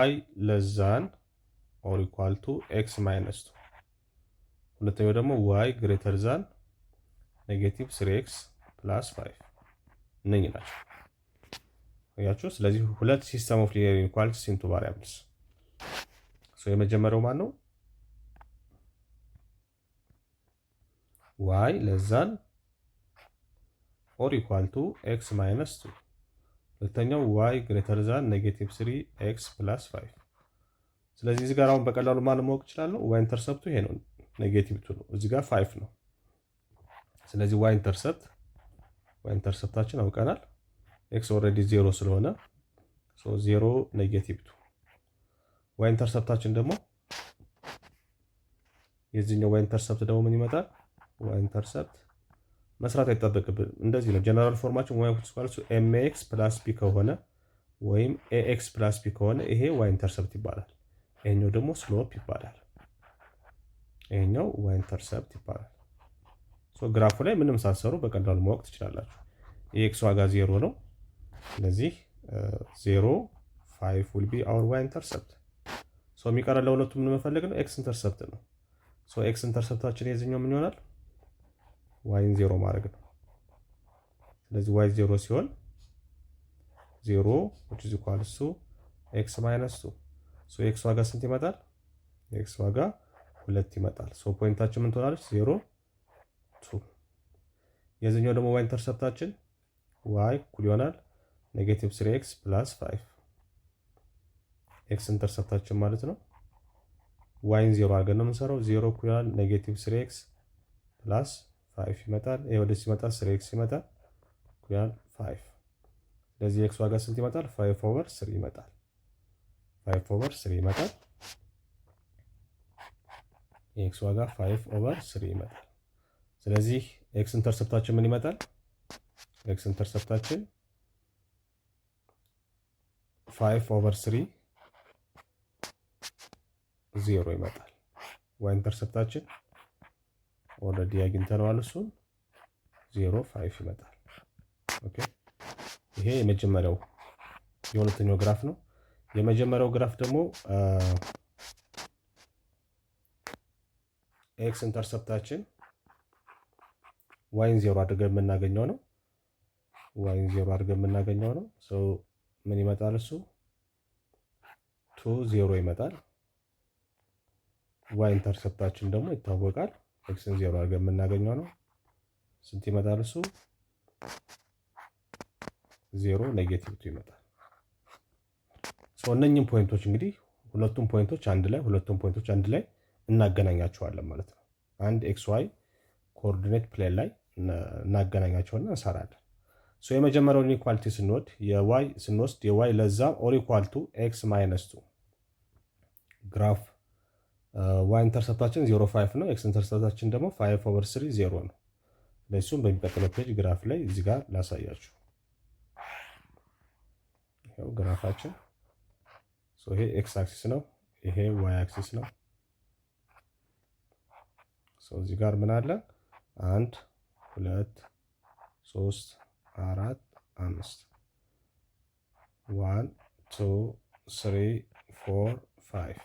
y ለዛን ኦር ኢኳል ቱ x ማይነስ 2። ሁለተኛው ደግሞ y ግሬተር ዛን ኔጌቲቭ 3x ፕላስ 5 እነኚህ ናቸው። ያችሁ ስለዚህ ሁለት ሲስተም ኦፍ ሊኒየር ኢንኢኳሊቲስ ኢንቱ ቫሪያብልስ። የመጀመሪያው ማን ነው? y ለዛን ኦር ኢኳል ቱ x ማይነስ 2። ሁለተኛው y ግሬተር ዛን ኔጌቲቭ 3x ፕላስ 5። ስለዚህ እዚህ ጋር አሁን በቀላሉ ማን ማወቅ ይችላል? y ኢንተርሰፕቱ ይሄ ነው፣ ኔጌቲቭ 2 ነው። እዚህ ጋር 5 ነው። ስለዚህ y ኢንተርሰፕታችን አውቀናል። x ኦልሬዲ 0 ስለሆነ 0 ኔጌቲቭ 2። y ኢንተርሰፕታችን ደግሞ የዚህኛው y ኢንተርሰፕት ደግሞ ምን ይመጣል? y ኢንተርሰፕት መስራት አይጠበቅብን። እንደዚህ ነው ጀነራል ፎርማችን። y ኢኳልስ ቱ mx ፕላስ b ከሆነ ወይም ax ፕላስ b ከሆነ ይሄ y ኢንተርሰፕት ይባላል። ይሄኛው ደግሞ ስሎፕ ይባላል። ይሄኛው y ኢንተርሰፕት ይባላል። ግራፉ ላይ ምንም ሳትሰሩ በቀላሉ ማወቅ ትችላላችሁ። የx ዋጋ 0 ነው። ስለዚህ 0 5 will be our y ኢንተርሰፕት። የሚቀረን ለሁለቱም ምን መፈለግ ነው? x ኢንተርሰፕት ነው። x ኢንተርሰፕታችን የዚህኛው ምን ይሆናል? y 0 ማድረግ ነው። ስለዚህ y 0 ሲሆን 0 which is equals to x minus 2። x ዋጋ ስንት ይመጣል? x ዋጋ 2 ይመጣል። ፖይንታችን ምን ትሆናለች? 0 2። የዚህኛው ደግሞ y ኢንተርሰፕታችን y እኩል ይሆናል ኔጌቲቭ 3x ፕላስ 5 x ኢንተርሰፕታችን ማለት ነው። y 0 አድርገን ነው የምንሰራው። 0 እኩል ይሆናል ኔጌቲቭ 3x ፕላስ 5 ይመጣል። ይሄ ወደዚህ ይመጣል 3x ይመጣል እኩል ይሆናል 5። ስለዚህ x ዋጋ ስንት ይመጣል? 5 ኦቨር 3 ይመጣል። 5 ኦቨር 3 ይመጣል። x ዋጋ 5 ኦቨር 3 ይመጣል። ስለዚህ x ኢንተርሰፕታችን ምን ይመጣል? x ኢንተርሰፕታችን 5 ኦቨር 3 0 ይመጣል። y ኢንተርሰፕታችን ኦልሬዲ አግኝተነዋል። እሱን 0 5 ይመጣል። ኦኬ ይሄ የመጀመሪያው የሁለተኛው ግራፍ ነው። የመጀመሪያው ግራፍ ደግሞ ኤክስ ኢንተርሰፕታችን ዋይን 0 አድርገን የምናገኘው ነው። ዋይን 0 አድርገን የምናገኘው ነው። ምን ይመጣል? እሱ 2 0 ይመጣል። ዋይ ኢንተርሰፕታችን ደግሞ ይታወቃል። ኤክስን 0 አድርገን የምናገኘው ነው። ስንት ይመጣል? እሱ 0 ኔጌቲቭ 2 ይመጣል። እነኚህም ፖይንቶች እንግዲህ ሁለቱም ፖይንቶች አንድ ላይ እናገናኛቸዋለን ማለት ነው። አንድ ኤክስ ዋይ ኮኦርዲኔት ፕሌን ላይ እናገናኛቸውና እንሰራለን። የመጀመሪያውን ኢኒኳሊቲ ስንወስድ የዋይ ለዛ ኦር ኢኳል ቱ ኤክስ ማይነስ 2 ግራፍ ዋይ ኢንተርሰፕታችን 0 5 ነው። ኤክስ ኢንተርሰፕታችን ደግሞ 5 ኦቨር 3 0 ነው። ለሱም በሚቀጥለው ፔጅ ግራፍ ላይ እዚህ ጋር ላሳያችሁ። ይሄው ግራፋችን ይሄ ኤክስ አክሲስ ነው፣ ይሄ ዋይ አክሲስ ነው። እዚህ ጋር ምን አለ? 1 2 3 4 5 1 2 3 4 5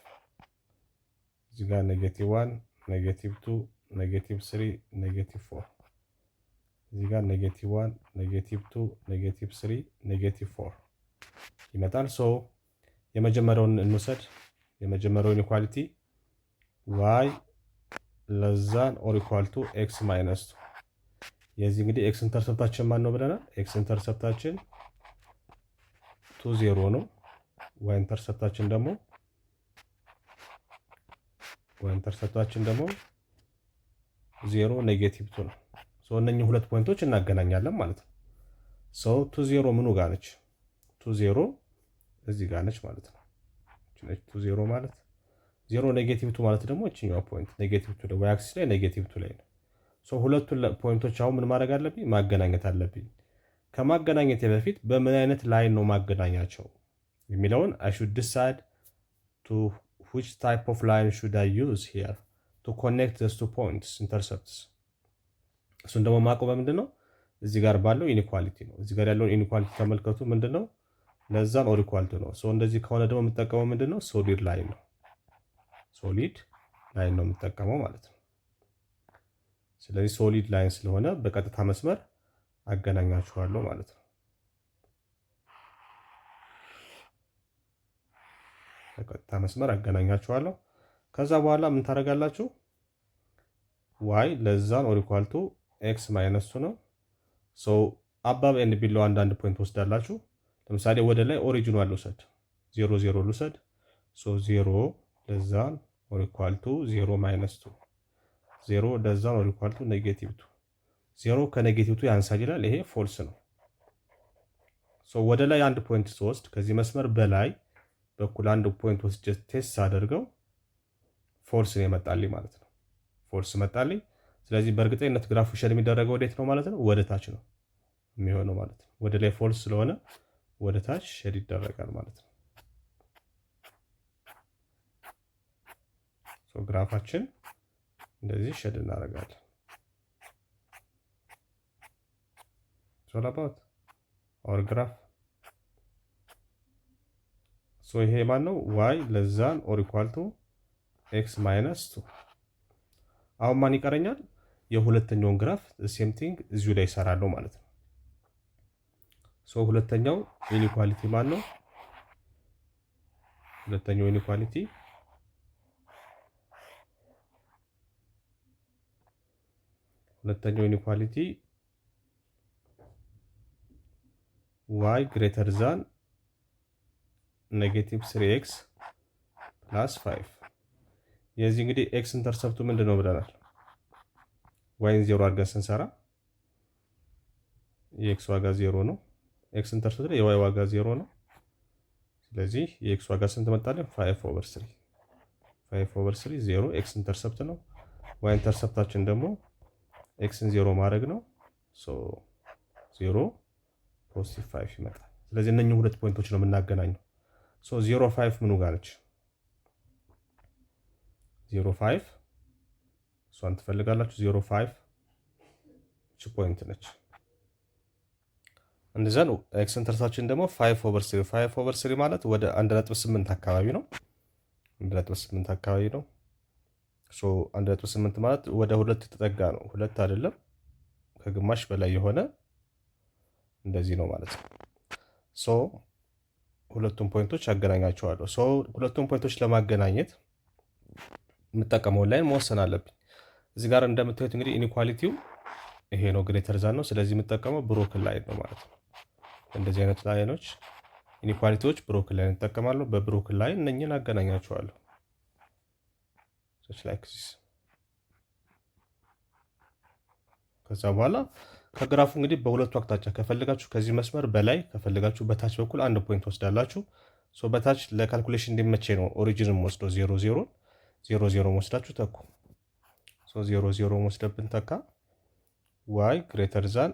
እዚህ ጋር ኔጌቲቭ 1 ኔጌቲቭ 2 ኔጌቲቭ 3 ኔጌቲቭ 4 እዚህ ጋር ኔጌቲቭ 1 ኔጌቲቭ 2 ኔጌቲቭ 3 ኔጌቲቭ 4 ይመጣል። የመጀመሪያውን እንውሰድ። የመጀመሪያውን ኢኳሊቲ y ለዛን ኦር ኢኳል ቱ ኤክስ ማይነስ 2 የዚህ እንግዲህ ኤክስ ኢንተርሰፕታችን ማን ነው ብለናል? ኤክስ ኢንተርሰፕታችን 2 0 ነው። y ኢንተርሰፕታችን ደግሞ 0 ኔጌቲቭ 2 ነው። እነኚህ ሁለት ፖይንቶች እናገናኛለን ማለት ነው። 2 0 ምኑ ጋር ነች? 2 0 እዚህ ጋር ነች ማለት ነው። 2 0 ማለት 0 ኔጌቲቭ 2 ማለት ደግሞ እችኛው ፖይንት ኔጌቲቭ 2 ላይ y አክሲስ ላይ ኔጌቲቭ 2 ላይ ነው። ሶ ሁለቱን ፖይንቶች አሁን ምን ማድረግ አለብኝ? ማገናኘት አለብኝ። ከማገናኘት በፊት በምን አይነት ላይን ነው ማገናኛቸው የሚለውን I should decide to which type of line should I use here to connect those two points intercepts። እሱን ደግሞ ማቆም በምንድን ነው? እዚህ ጋር ባለው ኢኒኳሊቲ ነው። እዚህ ጋር ያለውን ኢኒኳሊቲ ተመልከቱ። ምንድን ነው? ለዛን ኦር ኢኳል ቱ ነው። ሶ እንደዚህ ከሆነ ደግሞ የምጠቀመው ምንድን ነው? ሶሊድ ላይን ነው። ሶሊድ ላይን ነው የምጠቀመው ማለት ነው። ስለዚህ ሶሊድ ላይን ስለሆነ በቀጥታ መስመር አገናኛችኋለሁ ማለት ነው። በቀጥታ መስመር አገናኛችኋለሁ። ከዛ በኋላ ምን ታደርጋላችሁ? ዋይ ለዛን ኦር ኢኳል ቱ ኤክስ ማይነስ ቱ ነው። ሶ አባብ ኤንድ ቢሎ አንዳንድ ፖይንት ወስዳላችሁ። ለምሳሌ ወደ ላይ ኦሪጂኑ ልውሰድ፣ 0 0 ልውሰድ። ሶ 0 ለዛን ኦር ኢኳል ቱ 0 ማይነስ 2 0 ለዛን ኦር ኢኳል ቱ ኔጌቲቭ 2 0 ከኔጌቲቭ 2 ያንሳል ይላል። ይሄ ፎልስ ነው። ሶ ወደ ላይ አንድ ፖይንት ስወስድ ከዚህ መስመር በላይ በኩል አንድ ፖይንት ወስጄ ቴስት አደርገው ፎልስ ነው የመጣልኝ ማለት ነው። ፎልስ መጣልኝ። ስለዚህ በእርግጠኝነት ግራፉ ሼድ የሚደረገው ወዴት ነው ማለት ነው? ወደ ታች ነው የሚሆነው ማለት ነው። ወደ ላይ ፎልስ ስለሆነ ወደ ታች ሼድ ይደረጋል ማለት ነው። ሶ ግራፋችን እንደዚህ ሼድ እናደርጋለን። ሶ አባውት አወር ግራፍ ሶ ይሄ ማን ነው? ዋይ ለዛን ኦር ኢኳል ቱ ኤክስ ማይነስ 2። አሁን ማን ይቀረኛል? የሁለተኛውን ግራፍ ሴም ቲንግ እዚሁ ላይ ይሰራለሁ ማለት ነው። ሶ ሁለተኛው ኢኒኳሊቲ ማን ነው? ሁለተኛው ኢኒኳሊቲ ዋይ ግሬተር ዛን ኔጌቲቭ 3x ፕላስ 5። የዚህ እንግዲህ ኤክስ ኢንተርሰፕቱ ምንድን ነው ብለናል? ዋይን 0 አድርገን ስንሰራ የኤክስ ዋጋ 0 ነው። ኤክስ ኢንተርሰፕቱ ላይ የዋይ ዋጋ 0 ነው። ስለዚህ የኤክስ ዋጋ ስንት መጣለን? 5/3 5/3 0 ኤክስ ኢንተርሰፕት ነው። ዋይ ኢንተርሰፕታችን ደግሞ ኤክስን 0 ማድረግ ነው። ሶ 0 ፖዚቲቭ 5 ይመጣል። ስለዚህ እነኚህ ሁለት ፖይንቶች ነው የምናገናኘው። ሶ 0 5 ምኑ ጋር ነች? 0 5 እሷን ትፈልጋላችሁ። 0 5 እቺ ፖይንት ነች። እንደዛን ኤክስ ኢንተርሰፕታችን ደግሞ 5/3 5/3 ማለት ወደ 1.8 አካባቢ ነው። 1.8 አካባቢ ነው። ሶ 1.8 ማለት ወደ 2 የተጠጋ ነው። 2 አይደለም ከግማሽ በላይ የሆነ እንደዚህ ነው ማለት ነው። ሶ ሁለቱም ፖይንቶች አገናኛቸዋለሁ። ሶ ሁለቱም ፖይንቶች ለማገናኘት የምጠቀመውን ላይን መወሰን አለብኝ። እዚህ ጋር እንደምታዩት እንግዲህ ኢኒኳሊቲው ይሄ ነው፣ ግሬተር ዛን ነው። ስለዚህ የምጠቀመው ብሮክን ላይን ነው ማለት ነው። እንደዚህ አይነት ላይኖች ኢኒኳሊቲዎች ብሮክን ላይን እጠቀማለሁ። በብሮክን ላይን እነኝን አገናኛቸዋለሁ። ከዛ በኋላ ከግራፉ እንግዲህ በሁለቱ አቅጣጫ ከፈልጋችሁ ከዚህ መስመር በላይ ከፈልጋችሁ በታች በኩል አንድ ፖይንት ወስዳላችሁ። ሶ በታች ለካልኩሌሽን እንዲመቼ ነው ኦሪጂንን ወስዶ 0 0 0 0 ወስዳችሁ ተኩ። ሶ 0 0 ወስደብን ተካ ዋይ ግሬተር ዛን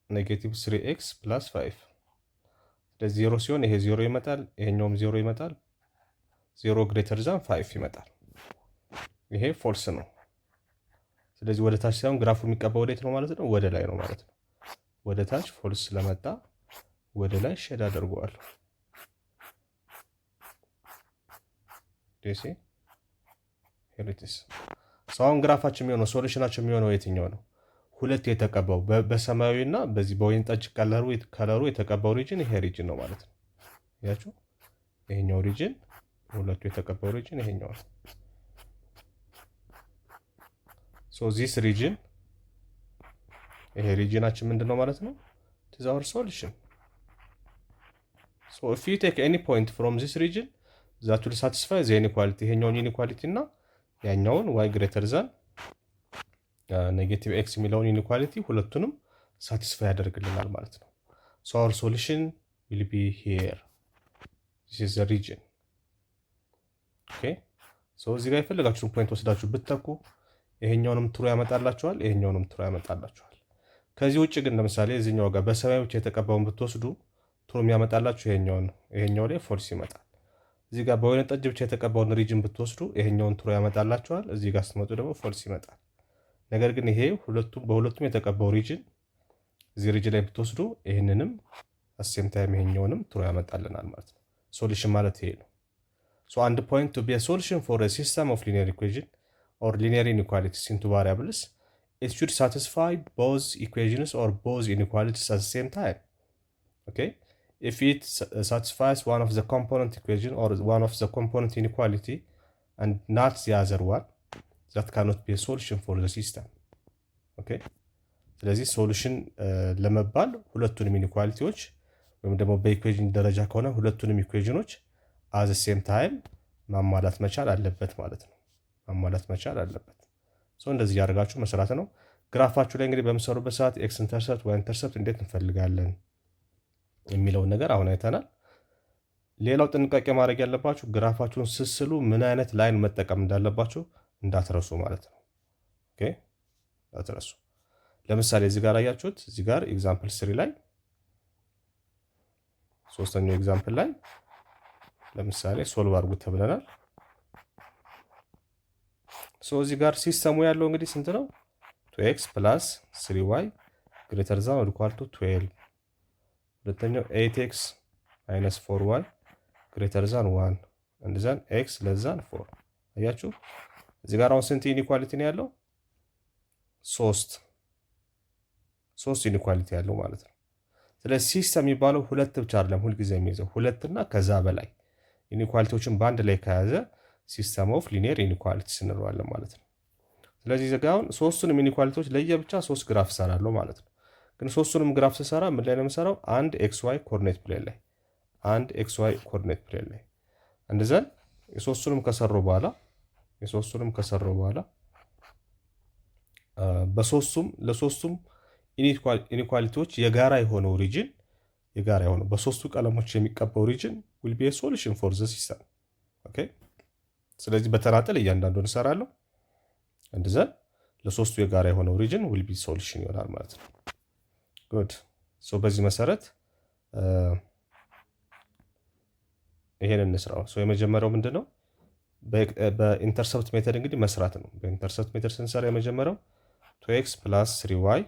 ኔጌቲቭ 3x ፕላስ 5። ስለዚህ 0 ሲሆን ይሄ 0 ይመጣል፣ ይሄኛውም 0 ይመጣል። 0 ግሬተር ዛን 5 ይመጣል። ይሄ ፎልስ ነው። ስለዚህ ወደ ታች ሳይሆን ግራፉ የሚቀባው ወዴት ነው ማለት ነው? ወደ ላይ ነው ማለት ነው። ወደ ታች ፎልስ ስለመጣ ወደ ላይ ሼድ አድርገዋለሁ። ዲሲ ሄሪቲስ አሁን ግራፋችን የሚሆነው ሶሉሽናችን የሚሆነው የትኛው ነው? ሁለት የተቀባው በሰማያዊና በዚህ በወይን ጠጅ ከለሩ የተቀባው ሪጅን ይሄ ሪጅን ነው ማለት ነው። ያችሁ ይሄኛው ሪጅን፣ ሁለቱ የተቀባው ሪጅን ይሄኛው ነው። ሶ ዚስ ሪጅን ይሄ ሪጅናችን ምንድነው ማለት ነው? it is our solution. So if you take any point from this region that will satisfy the inequality, ይሄኛውን ኢኒኳሊቲ እና ያኛውን y greater than ኔጌቲቭ x የሚለውን ኢኒኳሊቲ ሁለቱንም ሳቲስፋይ ያደርግልናል ማለት ነው። so our solution will be here. This is the region. Okay, እዚህ ጋር የፈለጋችሁን ፖይንት ወስዳችሁ ብትተኩ ይሄኛውንም ትሩ ያመጣላችኋል፣ ይሄኛውንም ትሩ ያመጣላችኋል። ከዚህ ውጭ ግን ለምሳሌ እዚህኛው ጋር በሰማያዊ ብቻ የተቀባውን ብትወስዱ ትሩ የሚያመጣላችሁ ይሄኛውን ነው። ይሄኛው ላይ ፎልስ ይመጣል። እዚህ ጋር በወይን ጠጅ ብቻ የተቀባውን ሪጅን ብትወስዱ ይሄኛውን ትሩ ያመጣላችኋል። እዚህ ጋር ስትመጡ ደግሞ ፎልስ ይመጣል። ነገር ግን ይሄ በሁለቱም የተቀባው ሪጅን እዚህ ሪጅን ላይ ብትወስዱ ይህንንም አሴም ታይም ይሄኛውንም ትሩ ያመጣልናል ማለት ነው። ሶሉሽን ማለት ይሄ ነው። አንድ ፖይንት ቱ ቢ አ ሶሉሽን ፎር አ ሲስተም ኦፍ ሊኒየር ኢኩዌሽን ኦር ሊኒየር ኢንኢኳሊቲስ ኢንቱ ቫሪያብልስ it should satisfy both equations or both inequalities at the same time. Okay, if it satisfies one of the component equation or one of the component inequality and not the other one, that cannot be a solution for the system. Okay, ስለዚህ ሶሉሽን ለመባል ሁለቱንም ኢኒኳሊቲዎች ወይም ደግሞ በኢኩዌሽን ደረጃ ከሆነ ሁለቱንም ኢኩዌሽኖች at the same time ማሟላት መቻል አለበት ማለት ነው። ማሟላት መቻል አለበት። እንደዚህ ያደርጋችሁ መስራት ነው። ግራፋችሁ ላይ እንግዲህ በምሰሩበት ሰዓት ኤክስ ኢንተርሰፕት ዋይ ኢንተርሰፕት እንዴት እንፈልጋለን የሚለውን ነገር አሁን አይተናል። ሌላው ጥንቃቄ ማድረግ ያለባችሁ ግራፋችሁን ስስሉ ምን አይነት ላይን መጠቀም እንዳለባችሁ እንዳትረሱ ማለት ነው። ኦኬ እንዳትረሱ። ለምሳሌ እዚህ ጋር አያችሁት፣ እዚህ ጋር ኤግዛምፕል 3 ላይ ሶስተኛው ኤግዛምፕል ላይ ለምሳሌ ሶልቭ አድርጉት ተብለናል። እዚህ ጋር ሲስተሙ ያለው እንግዲህ ስንት ነው? 2x + 3y ግሬተር ዛን ኦር ኢኳል ቱ 12። ሁለተኛው 8x - 4y ግሬተር ዛን 1 and then x less than 4። አያችሁ እዚህ ጋር አሁን ስንት ኢኒኳሊቲ ነው ያለው? 3 ኢኒኳሊቲ ያለው ማለት ነው። ስለዚህ ሲስተም የሚባለው ሁለት ብቻ አይደለም ሁልጊዜ የሚይዘው ሁለትና ከዛ በላይ ኢኒኳሊቲዎችን በአንድ ላይ ከያዘ ሲስተም ኦፍ ሊኒየር ኢኒኳሊቲስ እንለዋለን ማለት ነው። ስለዚህ ዘጋውን ሶስቱንም ኢኒኳሊቲዎች ለየብቻ 3 ግራፍ ሰራለሁ ማለት ነው። ግን ሶስቱንም ግራፍ ስሰራ ምን ላይ ነው የምሰራው? አንድ ኤክስ ዋይ ኮኦርዲኔት ፕሌን ላይ እንደዛን የሶስቱንም ከሰራው በኋላ ለሶስቱም ኢኒኳሊቲዎች የጋራ የሆነው ሪጅን በሶስቱ ቀለሞች የሚቀባው ሪጅን will be a solution for the system። ኦኬ ስለዚህ በተናጠል እያንዳንዱን እንሰራለሁ። እንደዛን ለሶስቱ የጋራ የሆነው ሪጅን will be solution ይሆናል ማለት ነው። ጉድ በዚህ መሰረት ይሄን እንስራው። የመጀመሪያው ምንድነው? በኢንተርሰፕት ሜተድ እንግዲህ መስራት ነው። በኢንተርሰፕት ሜተድ ስንሰራ የመጀመሪያው 2x + 3y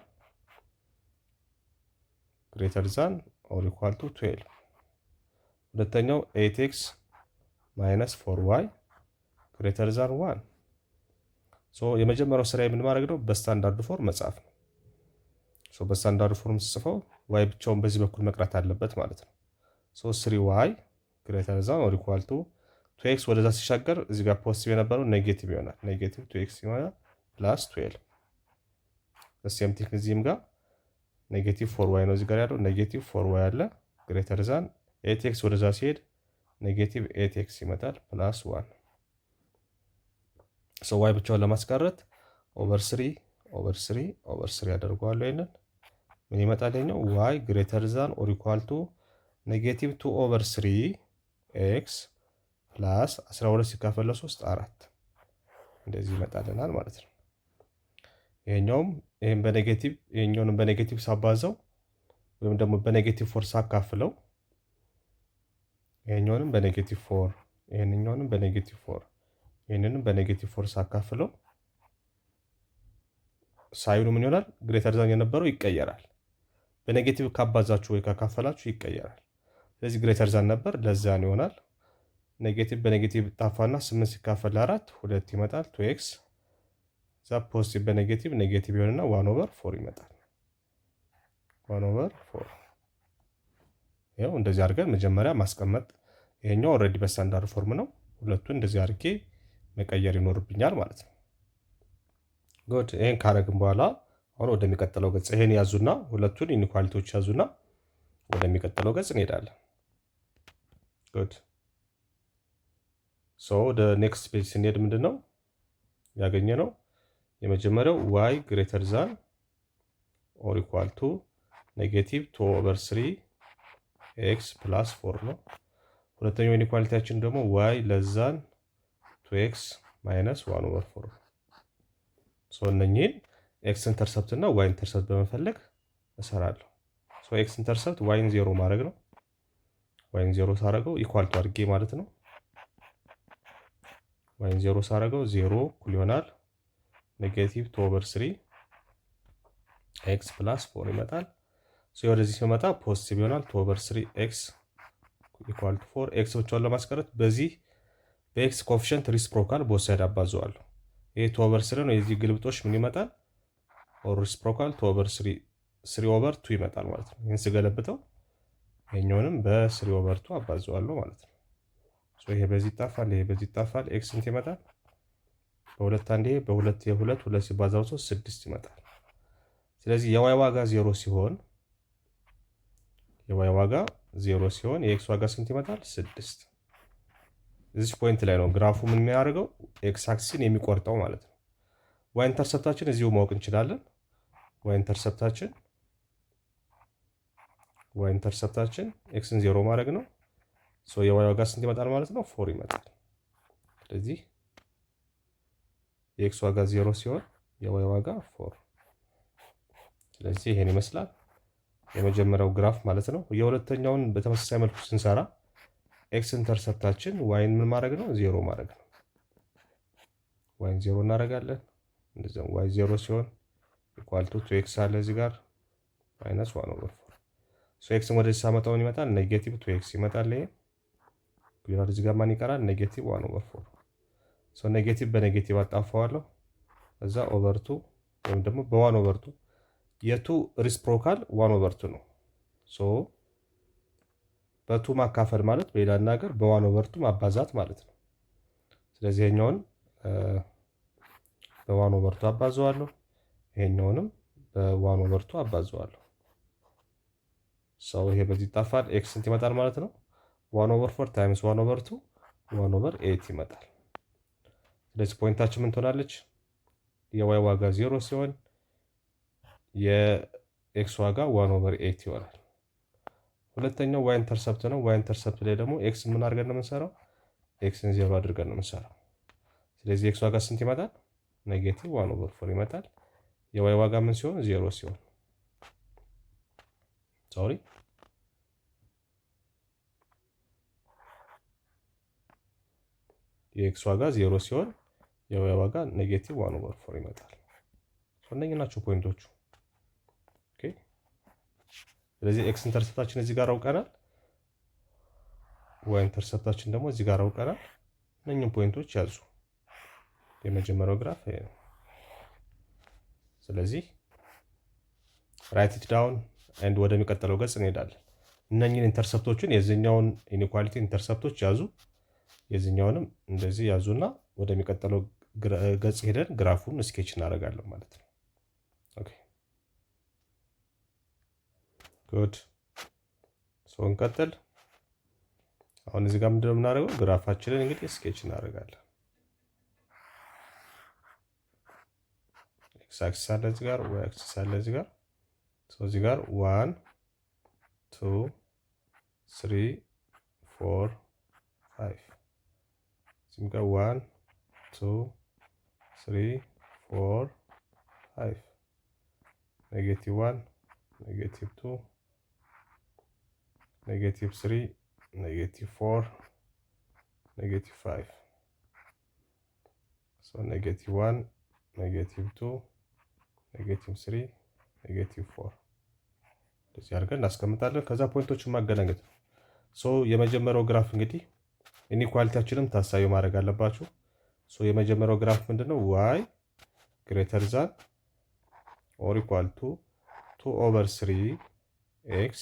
greater than or equal to 12። ሁለተኛው 8x - 4y greater than 1። የመጀመሪያው ስራ ምን ማድረግ ነው? በስታንዳርድ ፎርም መጻፍ ነው። በስታንዳርድ ፎርም ጽፈው y ብቻውን በዚህ በኩል መቅረት አለበት ማለት ነው። 3y greater than or equal to 2x ወደዛ ሲሻገር እዚህ ጋር ፖዚቲቭ የነበረው ኔጌቲቭ ይሆናል። ኔጌቲቭ 2x ይሆናል +12 በሴም ቲክ እዚህም ጋር ኔጌቲቭ 4y ነው እዚህ ጋር ያለው ኔጌቲቭ 4y አለ greater than 8x ወደዛ ሲሄድ ኔጌቲቭ 8x ይመጣል +1 y ብቻውን ለማስቀረት ኦቨር 3 ያደርገዋለሁ። ይሄንን ምን ይመጣል? የኛው y greater than or equal to ኔጌቲቭ 2/3x ፕላስ 12 ሲካፈል ለ3 4 እንደዚህ ይመጣልናል ማለት ነው። ይሄኛውንም በኔጌቲቭ ሳባዛው ወይም ደግሞ በኔጌቲቭ 4 ሳካፍለው ይሄኛውንም በኔጌቲቭ 4 ይሄንኛውንም በኔጌቲቭ 4 ይሄንንም በኔጌቲቭ 4 ሳካፍለው ሳይኑ ምን ይሆናል? ግሬተር ዛን የነበረው ይቀየራል። በኔጌቲቭ ካባዛችሁ ወይ ካካፈላችሁ ይቀየራል። ስለዚህ ግሬተር ዛን ነበር ለዛን ይሆናል። ኔጌቲቭ በኔጌቲቭ ጣፋና 8 ሲካፈል ለ4 2 ይመጣል 2x ዛ ፖዚቲቭ በኔጌቲቭ ኔጌቲቭ ይሆንና 1/4 ይመጣል 1/4። ያው እንደዚህ አድርገን መጀመሪያ ማስቀመጥ። ይሄኛው ኦልሬዲ በስታንዳርድ ፎርም ነው። ሁለቱን እንደዚህ አድርጌ መቀየር ይኖርብኛል ማለት ነው። ጉድ ይሄን ካረግን በኋላ አሁን ወደሚቀጥለው ገጽ ይሄን ያዙና ሁለቱን ኢኒኳሊቲዎች ያዙና ወደሚቀጥለው ገጽ እንሄዳለን። ጉድ ወደ ኔክስት ፔጅ ስንሄድ ምንድነው ያገኘነው? የመጀመሪያው y greater than or equal to ኔጌቲቭ 2/3x + 4 ነው። ሁለተኛው ኢኒኳሊቲያችን ደግሞ y less than 2x ማይነስ 1/4 ሶ እነኚህን ኤክስ ኢንተርሰፕት እና ዋይ ኢንተርሰፕት በመፈለግ እሰራለሁ። ሶ ኤክስ ኢንተርሰፕት ዋይን 0 ማድረግ ነው። ዋይን 0 ሳረገው ኢኳል ቱ አድርጌ ማለት ነው። ዋይን 0 ሳረገው 0 እኩል ይሆናል ኔጌቲቭ 2/3 ኤክስ ፕላስ 4 ይመጣል። ሶ ወደዚህ ሲመጣ ፖዚቲቭ ይሆናል 2/3 ኤክስ ኢኳል ቱ 4 ኤክስ ብቻውን ለማስቀረት በዚህ በኤክስ ኮፊሽንት ሪስፕሮካል ቦth ሳይድ አባዘዋለሁ። ይሄ 2/3 ነው። የዚህ ግልብጦች ምን ይመጣል? ኦር ሪስፕሮካል 3/2 ይመጣል ማለት ነው። ይህን ስገለብጠው ይሄኛውንም በ3/2 አባዘዋለሁ ማለት ነው። ሶ ይሄ በዚህ ይጣፋል፣ ይሄ በዚህ ይጣፋል። ኤክስ ስንት ይመጣል? በሁለት አንዴ በሁለት የሁለት ሁለት ሲባዛው 6 ይመጣል። ስለዚህ የዋይ ዋጋ 0 ሲሆን የኤክስ ዋጋ ስንት ይመጣል? 6። እዚህ ፖይንት ላይ ነው ግራፉ ምን የሚያደርገው ኤክስ አክሲስን የሚቆርጠው ማለት ነው። ዋይ ኢንተርሰፕታችን እዚሁ ማወቅ እንችላለን። ዋይ ኢንተርሰፕታችን ኤክስን 0 ማድረግ ነው። ሶ የዋይ ዋጋ ስንት ይመጣል ማለት ነው? 4 ይመጣል። ስለዚህ የኤክስ ዋጋ 0 ሲሆን የዋይ ዋጋ 4። ስለዚህ ይሄን ይመስላል የመጀመሪያው ግራፍ ማለት ነው። የሁለተኛውን በተመሳሳይ መልኩ ስንሰራ ኤክስ ኢንተርሰፕታችን ዋይን ምን ማድረግ ነው? 0 ማድረግ ነው። ዋይን 0 እናደርጋለን። እንደዚህ ዋይ 0 ሲሆን ኢኳል ቱ 2x አለ እዚህ ጋር ማይነስ 1/4 ሶ ኤክስን ወደዚህ ሳመጣውን ይመጣል ኔጌቲቭ 2x ይመጣል። ይሄ ይላል እዚህ ጋር ማን ይቀራል? ኔጌቲቭ 1/4 ሶ ኔጌቲቭ በኔጌቲቭ አጣፋዋለሁ። እዛ ኦቨር 2 ወይም ደግሞ በ1/2 የቱ ሪስፕሮካል 1/2 ነው። ሶ በ2 ማካፈል ማለት በሌላ ነገር በ1/2 ማባዛት ማለት ነው። ስለዚህ ይሄኛውን በ1/2 አባዘዋለሁ፣ ይሄኛውንም በ1/2 አባዘዋለሁ። ሰው ይሄ በዚህ ይጣፋል። ኤክስ ስንት ይመጣል ማለት ነው? 1/4 ታይምስ 1/2 1/8 ይመጣል። ስለዚህ ፖይንታችን ምን ትሆናለች? የዋይ ዋጋ 0 ሲሆን የኤክስ ዋጋ 1/8 ይሆናል። ሁለተኛው ዋይ ኢንተርሰፕት ነው። ዋይ ኢንተርሰፕት ላይ ደግሞ ኤክስ ምን አድርገን ነው የምንሰራው? ኤክስን 0 አድርገን ነው የምንሰራው። ስለዚህ ኤክስ ዋጋ ስንት ይመጣል? ኔጌቲቭ 1/4 ይመጣል። የዋይ ዋጋ ምን ሲሆን? 0 ሲሆን ሶሪ የኤክስ ዋጋ 0 ሲሆን የዋይ ዋጋ ኔጌቲቭ 1/4 ይመጣል። እነኚህ ናቸው ፖይንቶቹ። ኦኬ ስለዚህ ኤክስ ኢንተርሰፕታችን እዚህ ጋር አውቀናል። ዋይ ኢንተርሰፕታችን ደግሞ እዚህ ጋር አውቀናል። እነኚህን ፖይንቶች ያዙ። የመጀመሪያው ግራፍ ይሄ ነው። ስለዚህ ራይት ኢት ዳውን ኤንድ ወደሚቀጥለው ገጽ እንሄዳለን። እነኚህን ኢንተርሰፕቶችን የዚህኛውን ኢንኢኳሊቲ ኢንተርሰፕቶች ያዙ፣ የዚህኛውንም እንደዚህ ያዙና ወደሚቀጥለው ገጽ ሄደን ግራፉን ስኬች እናደርጋለን ማለት ነው። ኦኬ ጉድ ሶ እንቀጥል። አሁን እዚህ ጋር ምንድነው የምናደርገው? ግራፋችንን እንግዲህ ስኬች እናደርጋለን። ኤክስ አክሲስ አለ እዚህ ጋር፣ ዋይ አክሲስ አለ እዚህ ጋር። ሶ እዚህ ጋር 1 2 3 4 5 እዚህ ጋር 1 2 3 4 5 ኔጌቲቭ 1 ኔጌቲቭ 2 ኔጌቲቭ 3 ኔጌቲቭ 4 ኔጌቲቭ 5 ሶ ኔጌቲቭ 1 ኔጌቲቭ 2 ኔጌቲቭ 3 ኔጌቲቭ 4 እንደዚህ አድርገን እናስቀምጣለን። ከዛ ፖይንቶችን ማገናኘት ነው። ሶ የመጀመሪያው ግራፍ እንግዲህ ኢኒኳሊቲያችንም ታሳቢ ማድረግ አለባችሁ። ሶ የመጀመሪያው ግራፍ ምንድነው? ዋይ ግሬተር ዛን ኦር ኢኳል ቱ 2/3 ኤክስ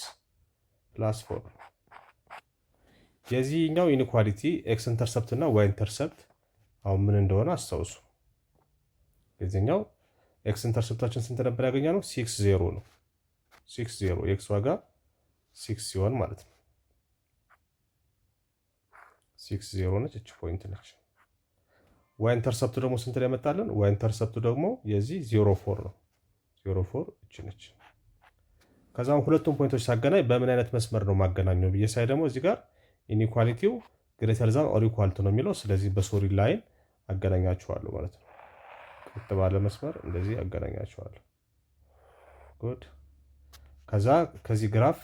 ፕላስ 4። የዚህኛው ኢኒኳሊቲ ኤክስ ኢንተርሰፕት እና ዋይ ኢንተርሰፕት አሁን ምን እንደሆነ አስታውሱ። የዚህኛው ኤክስ ኢንተርሰፕታችን ስንት ነበር ያገኘነው? 6 ነው። 6 የኤክስ ዋጋ 6 ሲሆን ማለት ነው 6 ነች። እቺ ፖይንት ነች። ዋይ ኢንተርሰፕቱ ደግሞ ስንት ላይ ያመጣልን? ዋይ ኢንተርሰፕቱ ደግሞ የዚህ 0.4 ነው። 0.4 እቺ ነች። ከዛም ሁለቱም ፖይንቶች ሳገናኝ በምን አይነት መስመር ነው ማገናኘው ብዬ ሳይ ደግሞ እዚህ ጋር ኢኒኳሊቲው ግሬተር ዛን ኦር ኢኳል ቱ ነው የሚለው። ስለዚህ በሶሪ ላይን አገናኛቸዋለሁ ማለት ነው። ቀጥ ባለ መስመር እንደዚህ አገናኛቸዋለሁ። ጉድ። ከዛ ከዚህ ግራፍ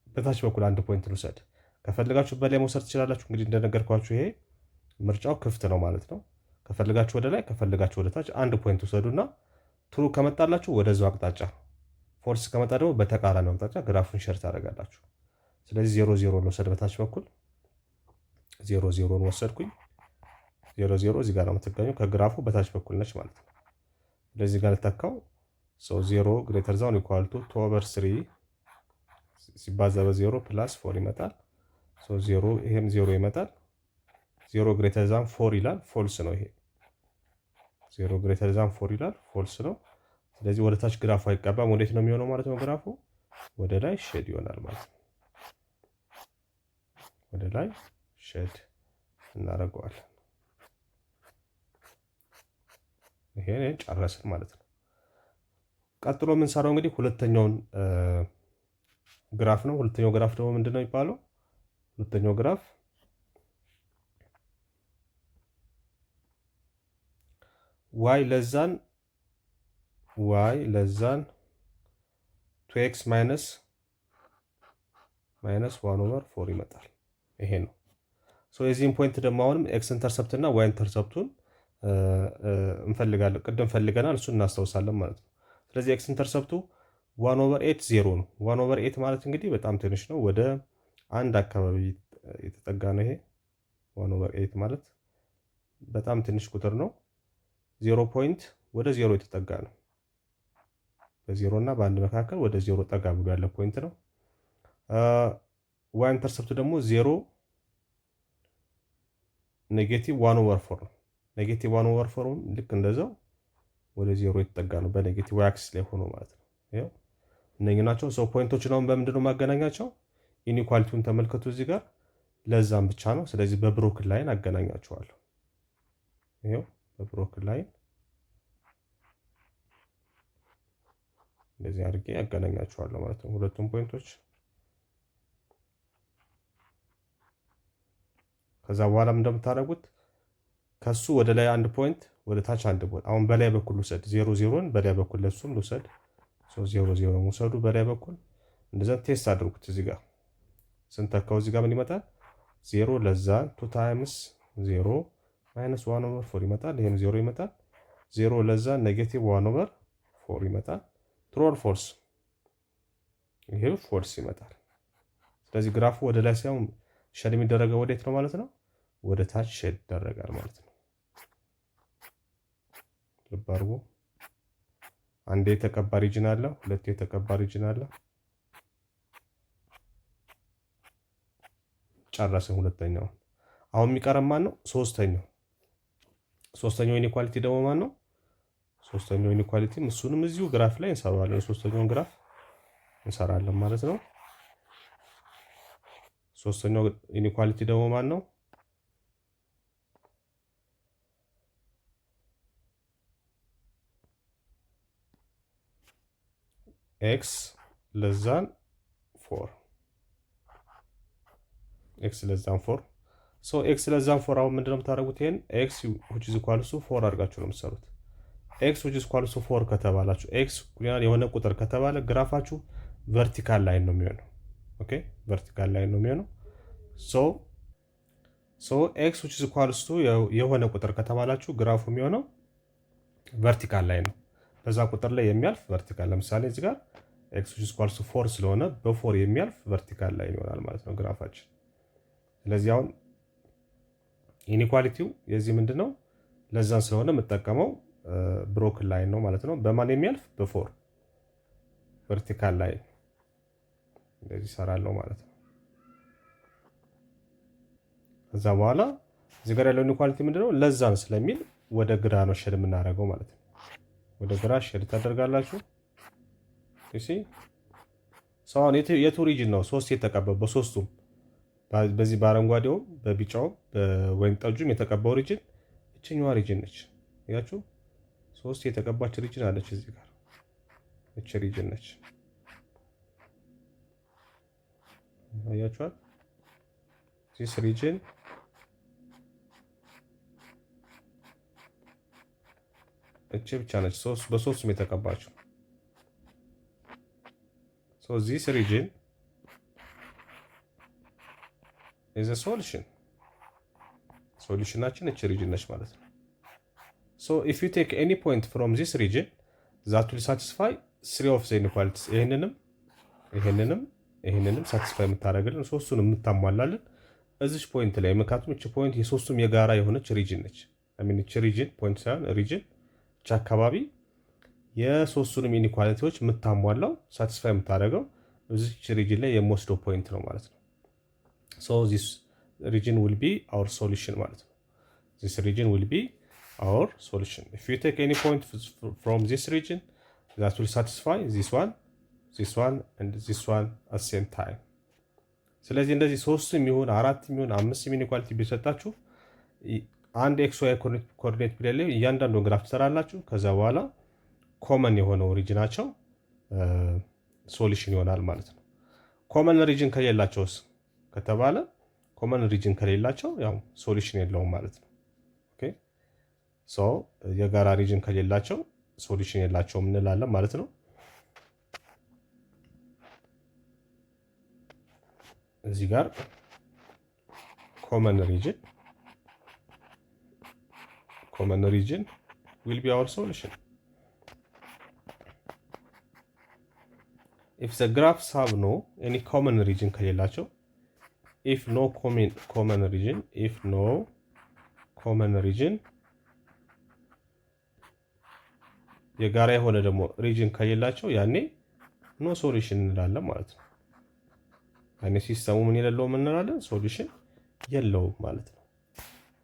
በታች በኩል አንድ ፖይንት ልውሰድ። ከፈልጋችሁ በላይ መውሰድ ትችላላችሁ። እንግዲህ እንደነገርኳችሁ ይሄ ምርጫው ክፍት ነው ማለት ነው። ከፈልጋችሁ ወደ ላይ፣ ከፈልጋችሁ ወደ ታች አንድ ፖይንት ውሰዱና ትሩ ከመጣላችሁ ወደዛው አቅጣጫ፣ ፎልስ ከመጣ ደግሞ በተቃራኒው አቅጣጫ ግራፉን ሸር ታደርጋላችሁ። ስለዚህ 0 ልውሰድ በታች በኩል 0 ወሰድኩኝ። 0 እዚህ ጋር ነው የምትገኘው፣ ከግራፉ በታች በኩል ነች ማለት ነው። ስለዚህ ጋር ልተካው 0 ግሬተር ዛን ኢኳል ቱ 2/3 ሲባዛ በ0 ፕላስ 4 ይመጣል። 0 ይሄም 0 ይመጣል። 0 ግሬተር ዛን 4 ይላል፣ ፎልስ ነው ይሄ። 0 ግሬተር ዛን 4 ይላል፣ ፎልስ ነው። ስለዚህ ወደ ታች ግራፉ አይቀባም። ወዴት ነው የሚሆነው ማለት ነው? ግራፉ ወደ ላይ ሼድ ይሆናል ማለት ነው። ወደ ላይ ሼድ እናደርገዋለን። ይሄን ጨረስን ማለት ነው። ቀጥሎ የምንሰራው እንግዲህ ሁለተኛውን ግራፍ ነው። ሁለተኛው ግራፍ ደግሞ ምንድን ነው የሚባለው? ሁለተኛው ግራፍ ዋይ ለዛን 2x ማይነስ 1/4 ይመጣል። ይሄ ነው። የዚህን ፖይንት ደግሞ አሁንም ኤክስ ኢንተርሰፕት እና ዋይ ኢንተርሰፕቱን እንፈልጋለን። ቅድም ፈልገናል፣ እሱን እናስታውሳለን ማለት ነው። ስለዚህ ኤክስ ኢንተርሰፕቱ 1/8 0 ነው። 1/8 ማለት እንግዲህ በጣም ትንሽ ነው፣ ወደ አንድ አካባቢ የተጠጋ ነው። ይሄ 1/8 ማለት በጣም ትንሽ ቁጥር ነው። 0 ፖይንት ወደ 0 የተጠጋ ነው። በ0 እና በ1 መካከል ወደ 0 ጠጋ ብሎ ያለ ፖይንት ነው። ዋይ ኢንተርሰፕቱ ደግሞ 0 ኔጌቲቭ 1/4 ነው። ኔጌቲቭ 1/4 ልክ እንደዛው ወደ 0 የተጠጋ ነው፣ በኔጌቲቭ ዋይ አክሲስ ላይ ሆኖ ማለት ነው። ይሄው እነኚህ ናቸው። ፖይንቶችን አሁን በምንድን ነው ማገናኛቸው? ኢኒኳሊቲውን ተመልከቱ። እዚህ ጋር ለዛም ብቻ ነው። ስለዚህ በብሮክን ላይን አገናኛቸዋለሁ። ይሄው በብሮክን ላይን እንደዚህ አድርጌ ያገናኛቸዋለሁ ማለት ነው፣ ሁለቱም ፖይንቶች። ከዛ በኋላ እንደምታደርጉት ከሱ ወደ ላይ አንድ ፖይንት፣ ወደ ታች አንድ ፖይንት። አሁን በላይ በኩል ውሰድ 0 በላይ በኩል ለሱም ልውሰድ። 0 ውሰዱ በላይ በኩል እንደዛ ቴስት አድርጉት። እዚህ ጋር ስንተካው እዚህ ጋር ምን ይመጣል? 0 ለዛ 2 ታይምስ 0 ማይነስ 1/4 ይመጣል። ይሄም 0 ይመጣል። 0 ለዛ ኔጌቲቭ 1/4 ይመጣል። ትሩ ኦር ፎልስ? ይሄ ፎልስ ይመጣል። ስለዚህ ግራፉ ወደ ላይ ሳይሆን ሼድ የሚደረገው ወዴት ነው ማለት ነው? ወደ ታች ሼድ ይደረጋል ማለት ነው። ልብ አድርጉ። አንዴ የተቀባ ሪጅን አለ፣ ሁለቴ የተቀባ ሪጅን አለ። ጨረስን ሁለተኛው። አሁን የሚቀረን ማን ነው? ሶስተኛው ኢኒኳሊቲ ደግሞ ማን ነው? ሶስተኛው ኢኒኳሊቲ እሱንም እዚሁ ግራፍ ላይ እንሰራዋለን። የሶስተኛውን ግራፍ እንሰራለን ማለት ነው። ሶስተኛው ኢኒኳሊቲ ደግሞ ማን ነው? ኤክስ ለዛን 4 ኤክስ ለዛን 4 ኤክስ ለዛን 4 አሁን ምንድነው የምታደርጉት? ይሄን ኤክስ which is equal to 4 አድርጋችሁ ነው የምትሰሩት። ኤክስ which is equal to 4 ከተባላችሁ ኤክስ የሆነ ቁጥር ከተባለ ግራፋችሁ ቨርቲካል ላይን ነው የሚሆነው። ኦኬ ቨርቲካል ላይን ነው የሚሆነው። ኤክስ which is equal to የሆነ ቁጥር ከተባላችሁ ግራፉ የሚሆነው ቨርቲካል ላይን ነው። በዛ ቁጥር ላይ የሚያልፍ ቨርቲካል፣ ለምሳሌ እዚህ ጋር ኤክስ which is equal to 4 ስለሆነ በ4 የሚያልፍ ቨርቲካል ላይን ይሆናል ማለት ነው ግራፋችን። ስለዚህ አሁን ኢኒኳሊቲው የዚህ ምንድነው? ለዛን ስለሆነ የምጠቀመው ብሮክን ላይን ነው ማለት ነው። በማን የሚያልፍ? በ4 ቨርቲካል ላይን እንደዚህ ሰራለው ማለት ነው። ከዛ በኋላ እዚህ ጋር ያለው ኢኒኳሊቲ ምንድነው? ለዛን ስለሚል ወደ ግራ ነው ሼድ የምናደርገው ማለት ነው። ወደ ግራ ሼድ ታደርጋላችሁ። እሺ አሁን የቱ ሪጅን ነው 3 የተቀባው? በሶስቱም በዚህ በአረንጓዴውም በቢጫውም በወይን ጠጁም የተቀባው ሪጅን እችኛዋ ሪጅን ነች። ያያችሁ 3 የተቀባች ሪጅን አለች እዚህ ጋር፣ እቺ ሪጅን ነች። ያያችኋል? ዚስ ሪጅን እቺ ብቻ ነች በሶስቱም የተቀባችው። so this region is a solution ሶሉሽናችን እቺ ሪጅን ነች ማለት ነው። so if you take any point from this region that will satisfy three of the inequalities ይሄንንም ሳቲስፋይ የምታደርግልን ሶስቱን የምታሟላልን እዚች ፖይንት ላይ ምክንያቱም እቺ ፖይንት የሶስቱም የጋራ የሆነች ሪጅን ነች። እቺ ሪጅን ፖይንት ሳይሆን ሪጅን እቺ አካባቢ የሶስቱንም ኢኒኳሊቲዎች የምታሟላው ሳቲስፋይ የምታደርገው እዚች ሪጅን ላይ የምወስደው ፖይንት ነው ማለት ነው። so this region will be our solution ማለት ነው። this region will be our solution if you take any point from this region that will satisfy this one and this one at same time ስለዚህ እንደዚህ ሶስት የሚሆን አራት የሚሆን አምስት ኢኒኳሊቲ ቢሰጣችሁ አንድ ኤክስ ዋይ ኮኦርዲኔት ፕሌን ላይ እያንዳንዱን ግራፍ ትሰራላችሁ። ከዛ በኋላ ኮመን የሆነው ሪጅናቸው ሶሉሽን ይሆናል ማለት ነው። ኮመን ሪጅን ከሌላቸውስ ከተባለ ኮመን ሪጅን ከሌላቸው ያው ሶሉሽን የለውም ማለት ነው። ኦኬ ሶ የጋራ ሪጅን ከሌላቸው ሶሉሽን የላቸውም እንላለን ማለት ነው። እዚህ ጋር ኮመን ሪጅን will be our solution if the graphs have no any common region ከሌላቸው if no common region የጋራ የሆነ ደግሞ ሪጅን ከሌላቸው ያኔ ኖ ሶሉሽን እንላለን ማለት ነው። ያኔ ሲስተሙ ምን የሌለውም እንላለን ሶሉሽን የለውም ማለት ነው።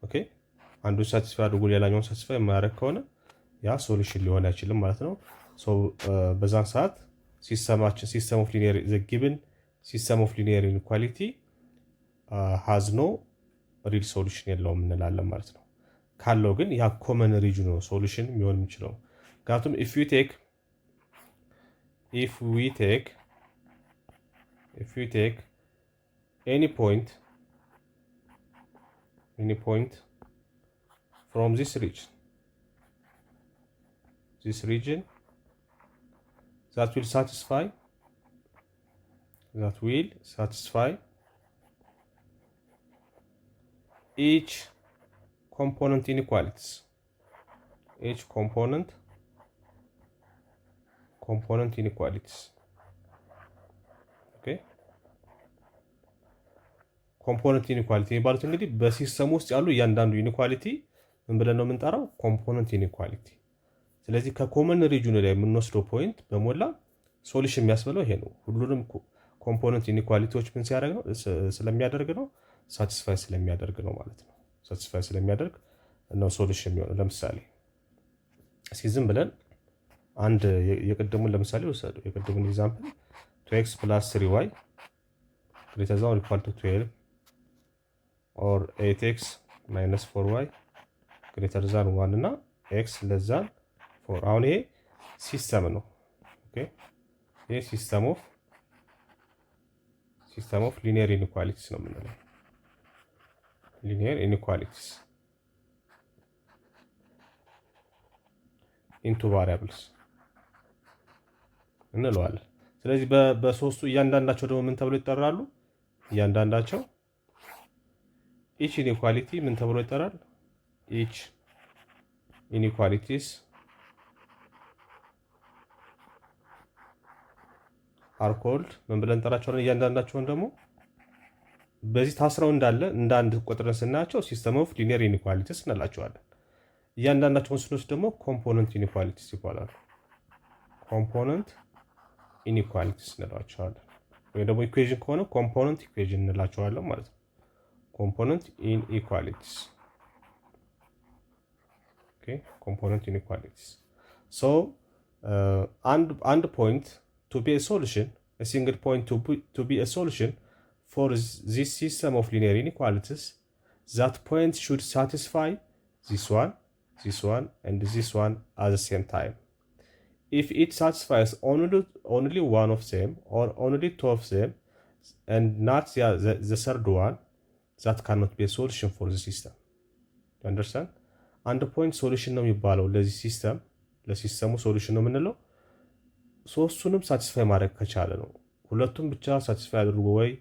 ኦኬ አንዱን ሳቲስፋይ አድርጎ ሌላኛውን ሳቲስፋይ የማያደርግ ከሆነ ያ ሶሉሽን ሊሆን አይችልም ማለት ነው። ሶ በዛን ሰዓት ሲስተም ኦፍ ሊኒየር ዘ ጊቭን ሲስተም ኦፍ ሊኒየር ኢንኢኳሊቲ ሃዝ ኖ ሪል ሶሉሽን የለውም እንላለን ማለት ነው። ካለው ግን ያ ኮመን ሪጅን ነው ሶሉሽን የሚሆን የሚችለው። ምክንያቱም if we take any point from this region that will satisfy each component inequalities ኦኬ ኮምፖነንት ኢኒኳሊቲ የሚባሉት እንግዲህ በሲስተም ውስጥ ያሉ እያንዳንዱ ኢኒኳሊቲ ምን ብለን ነው የምንጠራው? ኮምፖነንት ኢኒኳሊቲ። ስለዚህ ከኮመን ሪጅኑ ላይ የምንወስደው ፖይንት በሞላ ሶሉሽን የሚያስብለው ይሄ ነው። ሁሉንም ኮምፖነንት ኢኒኳሊቲዎች ምን ሲያደርግ ነው? ስለሚያደርግ ነው፣ ሳቲስፋይ ስለሚያደርግ ነው ማለት ነው። ሳቲስፋይ ስለሚያደርግ ነው ሶሉሽን የሚሆነው። ለምሳሌ እስኪ ዝም ብለን አንድ የቅድሙን ለምሳሌ ወሰዱ። የቅድሙን ኤግዛምፕል 2x + 3y greater than or equal to 12 or 8x - 4y greater than 1 እና x less than 4። አሁን ይሄ ሲስተም ነው። ኦኬ ይሄ ሲስተም ኦፍ ሊኒየር ኢኒኳሊቲስ ነው የምንለው። ሊኒየር ኢኒኳሊቲስ ኢንቱ ቫሪያብልስ እንለዋለን። ስለዚህ በሶስቱ እያንዳንዳቸው ደግሞ ምን ተብሎ ይጠራሉ? እያንዳንዳቸው ኢች ኢኒኳሊቲ ምን ተብሎ ይጠራል? ኢች ኢኒኳሊቲስ አር ኮልድ ምን ብለን እንጠራቸዋለን? እያንዳንዳቸውን ደግሞ በዚህ ታስረው እንዳለ እንደ አንድ ቁጥርን ስናያቸው ሲስተም ኦፍ ሊኒየር ኢኒኳሊቲስ እንላቸዋለን። እያንዳንዳቸውን ስንወስድ ደግሞ ኮምፖነንት ኢኒኳሊቲስ ይባላሉ። ኮምፖነንት ኢኒኳሊቲስ እንላቸዋለን። ወይ ደግሞ ኢኩዌዥን ከሆነ ኮምፖነንት ኢኩዌዥን እንላቸዋለን ማለት ነው። ኮምፖነንት ኢንኢኳሊቲስ። ኦኬ ኮምፖነንት ኢንኢኳሊቲስ። ሶ አንድ ፖይንት to be a solution, a single point to be a solution for this system of linear inequalities, that point should satisfy this one, and this one at the same time. If it satisfies only one of them or only two of them and not the third one, that cannot be a solution for the system. You understand? And the point solution ነው የሚባለው ለዚህ ሲስተም ለሲስተሙ ሶሉሽን ነው የምንለው ሶስቱንም ሳቲስፋይ ማድረግ ከቻለ ነው። ሁለቱም ብቻ ሳቲስፋይ አድርጎ ወይ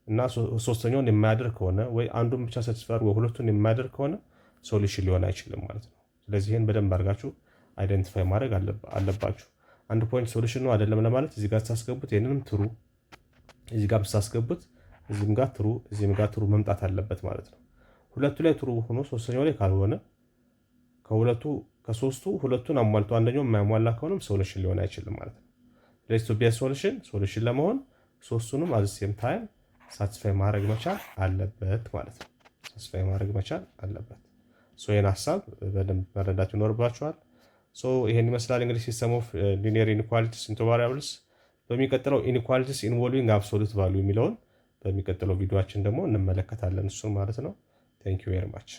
እና ሶስተኛውን የማያደርግ ከሆነ ወይ አንዱን ብቻ ሳቲስፋይ አድርጎ ሁለቱን የማያደርግ ከሆነ ሶሉሽን ሊሆን አይችልም ማለት ነው። ስለዚህ ይህን በደንብ አድርጋችሁ አይደንቲፋይ ማድረግ አለባችሁ። አንድ ፖይንት ሶሉሽን ነው አይደለም ለማለት እዚህ ጋር ስታስገቡት ይህንንም ትሩ፣ እዚህ ጋር ስታስገቡት እዚህም ጋር ትሩ፣ እዚህም ጋር ትሩ መምጣት አለበት ማለት ነው። ሁለቱ ላይ ትሩ ሆኖ ሶስተኛው ላይ ካልሆነ ከሶስቱ ሁለቱን አሟልቶ አንደኛው የማያሟላ ከሆነም ሶሉሽን ሊሆን አይችልም ማለት ነው። ስለዚህ ቱ ቢ ሶሉሽን ለመሆን ሶስቱንም አት ሴም ታይም ሳቲስፋይ ማድረግ መቻል አለበት ማለት ነው። ሳቲስፋይ ማድረግ መቻል አለበት። ይህን ሀሳብ በደንብ መረዳት ይኖርባችኋል። ይሄን ይመስላል እንግዲህ ሲስተም ኦፍ ሊኒየር ኢንኢኳሊቲስ ኢንቱ ቫሪያብልስ። በሚቀጥለው ኢንኢኳሊቲስ ኢንቮልቪንግ አብሶሉት ቫልዩ የሚለውን በሚቀጥለው ቪዲዮችን ደግሞ እንመለከታለን እሱን ማለት ነው። ቴንክ ዩ ቬሪ ማች